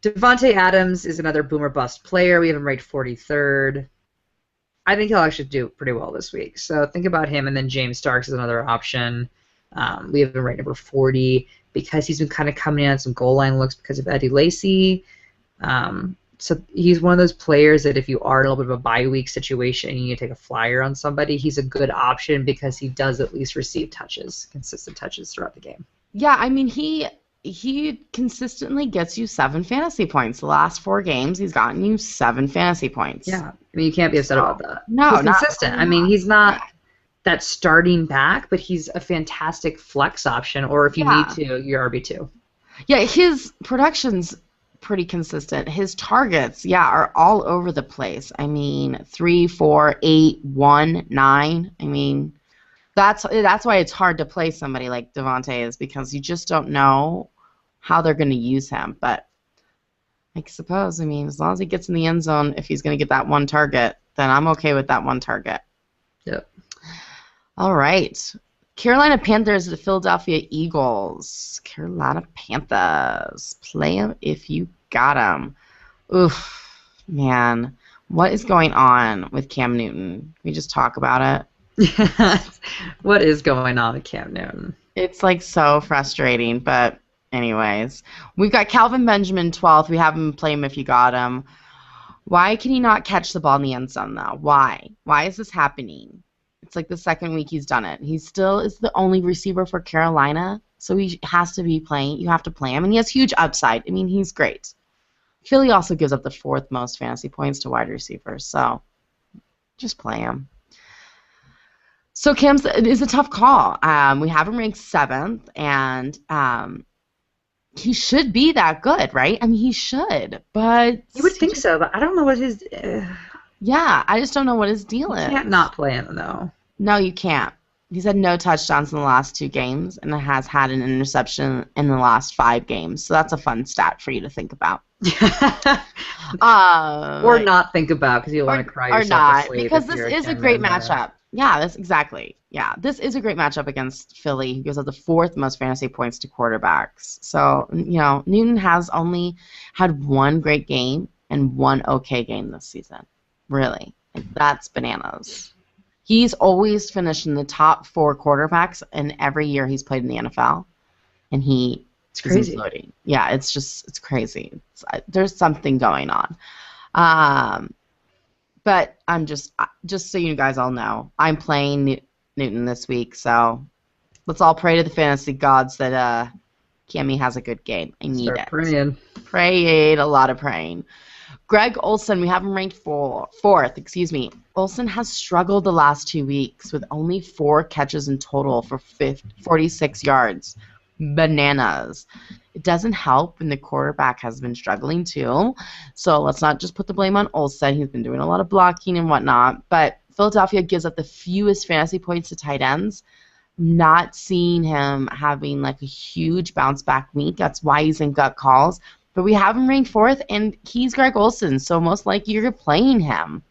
B: Devontae Adams is another boomer bust player. We have him ranked 43rd. I think he'll actually do pretty well this week. So think about him, and then James Starks is another option. We have him ranked number 40 because he's been kind of coming in on some goal line looks because of Eddie Lacy. So he's one of those players that if you are in a little bit of a bye week situation and you need to take a flyer on somebody, he's a good option because he does at least receive touches, consistent touches throughout the game.
A: Yeah, I mean, he consistently gets you 7 fantasy points. The last 4 games, he's gotten you 7 fantasy points.
B: Yeah, I mean, you can't be upset about that.
A: No,
B: he's consistent. I mean, he's not that starting back, but he's a fantastic flex option, or if you need to, your RB2.
A: Yeah, his production's pretty consistent. His targets, are all over the place. I mean, 3, 4, 8, 1, 9. I mean, that's why it's hard to play somebody like Devontae is because you just don't know how they're going to use him. But I suppose, I mean, as long as he gets in the end zone, if he's going to get that one target, then I'm okay with that one target.
B: Yep.
A: All right. Carolina Panthers to Philadelphia Eagles. Carolina Panthers. Play them if you got them. Oof, man. What is going on with Cam Newton? Can we just talk about
B: it? What is going on with Cam Newton?
A: It's like so frustrating, but anyways. We've got Calvin Benjamin 12th. We have him play him if you got him. Why can he not catch the ball in the end zone, though? Why? Why is this happening? It's like the second week he's done it. He still is the only receiver for Carolina, so he has to be playing. You have to play him, and he has huge upside. I mean, he's great. Philly also gives up the 4th most fantasy points to wide receivers, so just play him. So Cam's is a tough call. We have him ranked 7th, and he should be that good, right? I mean, he should, but
B: you would think so, but I don't know what his.
A: Yeah, I just don't know what his deal is.
B: You can't not play him, though.
A: No, you can't. He's had no touchdowns in the last 2 games and has had an interception in the last 5 games. So that's a fun stat for you to think about.
B: Or not think about because you want to cry yourself to sleep.
A: Because this is a great matchup. Yeah, that's exactly. Yeah, this is a great matchup against Philly, who gives up the 4th most fantasy points to quarterbacks. So, Newton has only had 1 great game and 1 okay game this season. Really. That's bananas. He's always finished in the top 4 quarterbacks in every year he's played in the NFL. And
B: it's crazy.
A: Imploding. Yeah, it's crazy. There's something going on. But I'm just so you guys all know, I'm playing Newton this week, so let's all pray to the fantasy gods that Cammy has a good game. I need it.
B: Praying.
A: Praying, a lot of praying. Greg Olsen, we have him ranked 4th. Olsen has struggled the last 2 weeks with only 4 catches in total for 46 yards. Bananas. It doesn't help when the quarterback has been struggling too. So let's not just put the blame on Olsen. He's been doing a lot of blocking and whatnot. But Philadelphia gives up the fewest fantasy points to tight ends. Not seeing him having like a huge bounce back week. That's why he's in gut calls. But we have him ranked 4th, and he's Greg Olsen, so most likely you're playing him.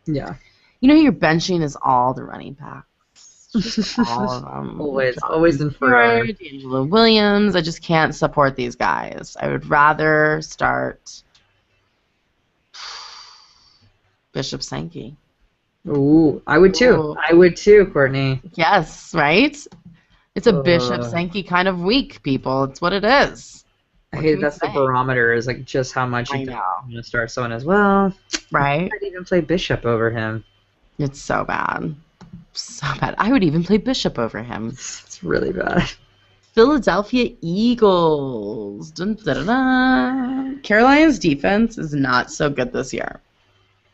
B: Yeah.
A: You know who you're benching is all the running backs. Just all of them.
B: always and forever.
A: D'Angelo Williams. I just can't support these guys. I would rather start Bishop Sankey.
B: Ooh, I would too.
A: Ooh.
B: I would too, Courtney.
A: Yes, right? It's a Bishop Sankey kind of week, people. It's what it is.
B: I hate that's the barometer is like just how much you want to start someone as well.
A: Right.
B: I'd even play Bishop over him.
A: It's so bad. So bad. I would even play Bishop over him.
B: It's really bad.
A: Philadelphia Eagles. Dun, dun, dun, dun. Carolina's defense is not so good this year.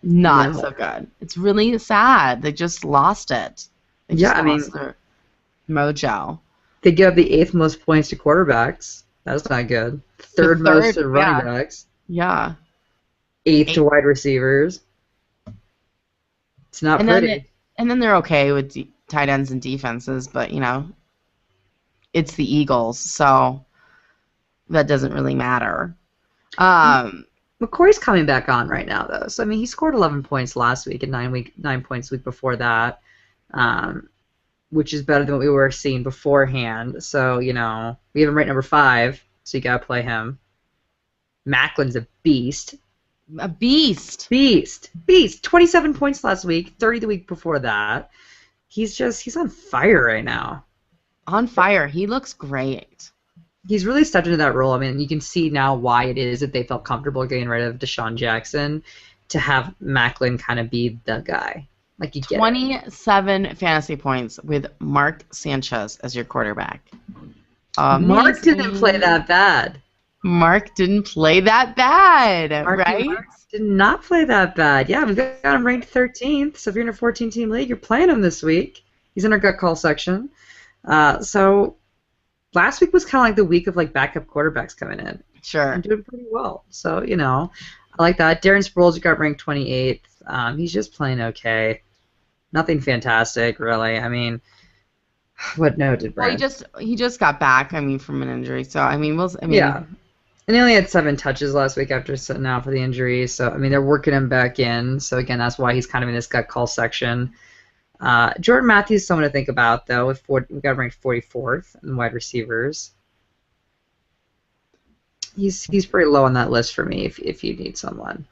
A: Not so good. It's really sad. They just lost it. They just lost their mojo.
B: They give up the 8th most points to quarterbacks. That's not good. Third most to running backs.
A: Yeah.
B: 8th to wide receivers. It's not pretty.
A: And then they're okay with tight ends and defenses, but, you know, it's the Eagles, so that doesn't really matter.
B: McCoy's coming back on right now, though. So, I mean, he scored 11 points last week and 9 points the week before that, which is better than what we were seeing beforehand. So, you know, we have him right number 5, so you got to play him. Macklin's a beast.
A: A beast.
B: Beast. 27 points last week, 30 the week before that. He's on fire right now.
A: On fire. He looks great.
B: He's really stepped into that role. I mean, you can see now why it is that they felt comfortable getting rid of Deshaun Jackson to have Macklin kind of be the guy. Like, you get
A: 27 fantasy points with Mark Sanchez as your quarterback.
B: Mark didn't play that bad.
A: Mark didn't play that bad, right?
B: Mark did not play that bad. Yeah, we've got him ranked 13th, so if you're in a 14-team league, you're playing him this week. He's in our gut call section. So last week was kind of like the week of like backup quarterbacks coming in.
A: Sure.
B: And doing pretty well. So, you know, I like that. Darren Sproles got ranked 28th. He's just playing okay. Nothing fantastic, really. I mean, what note did Brent?
A: Well, he just got back, I mean, from an injury. So, I mean,
B: yeah. And he only had 7 touches last week after sitting out for the injury. So, I mean, they're working him back in. So, again, that's why he's kind of in this gut call section. Jordan Matthews, someone to think about, though. We got ranked 44th in wide receivers. He's pretty low on that list for me if you need someone.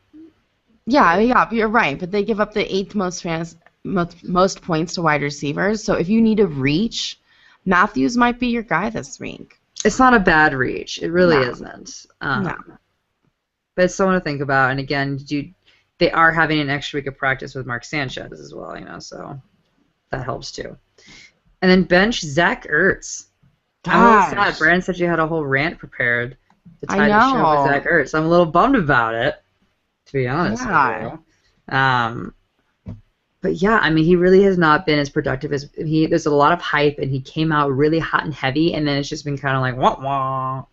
A: Yeah, you're right. But they give up the 8th most points to wide receivers. So if you need a reach, Matthews might be your guy this week.
B: It's not a bad reach. It really isn't.
A: No.
B: But it's someone to think about. And again, they are having an extra week of practice with Mark Sanchez as well, you know, so that helps too. And then bench Zach Ertz. I'm a little sad. Brandon said you had a whole rant prepared to tie the show with Zach Ertz. I'm a little bummed about it, to be honest with you. But yeah, I mean, he really has not been as productive as there's a lot of hype, and he came out really hot and heavy, and then it's just been kind of like, wah, wah.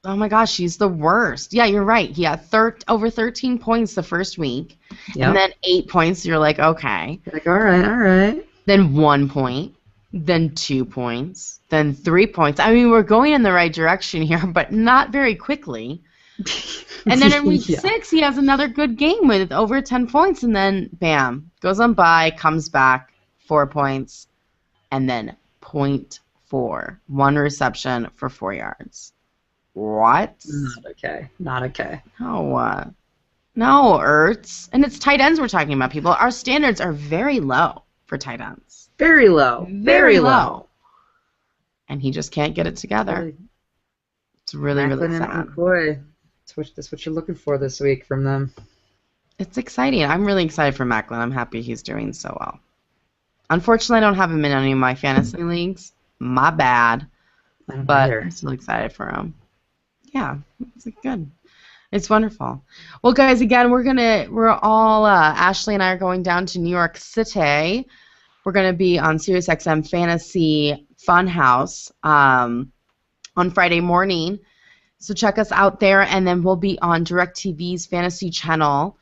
A: Oh my gosh, he's the worst. Yeah, you're right. He had over 13 points the first week, and then 8 points. You're like, okay.
B: You're like, all right.
A: Then 1 point, then 2 points, then 3 points. I mean, we're going in the right direction here, but not very quickly. And then in week 6, he has another good game with over 10 points, and then, bam, goes on by, comes back, 4 points, and then 0.4. 1 reception for 4 yards. What?
B: Not okay.
A: No, Ertz. And it's tight ends we're talking about, people. Our standards are very low for tight ends.
B: Very low. Very low.
A: And he just can't get it together. It's really, really sad.
B: Boy, that's what you're looking for this week from them.
A: It's exciting. I'm really excited for Macklin. I'm happy he's doing so well. Unfortunately, I don't have him in any of my fantasy leagues. My bad. But I'm still excited for him. Yeah, it's good. It's wonderful. Well, guys, again, Ashley and I are going down to New York City. We're going to be on SiriusXM Fantasy Funhouse on Friday morning. So check us out there, and then we'll be on DirecTV's Fantasy Channel.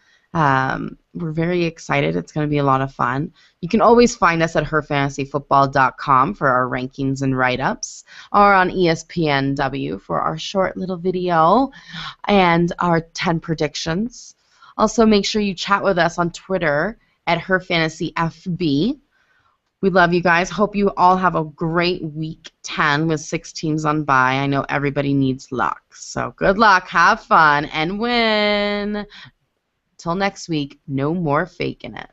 A: We're very excited. It's going to be a lot of fun. You can always find us at herfantasyfootball.com for our rankings and write-ups, or on ESPNW for our short little video and our 10 predictions. Also, make sure you chat with us on Twitter at herfantasyfb. We love you guys. Hope you all have a great week 10 with 6 teams on bye. I know everybody needs luck. So good luck, have fun, and win. Till next week, no more faking it.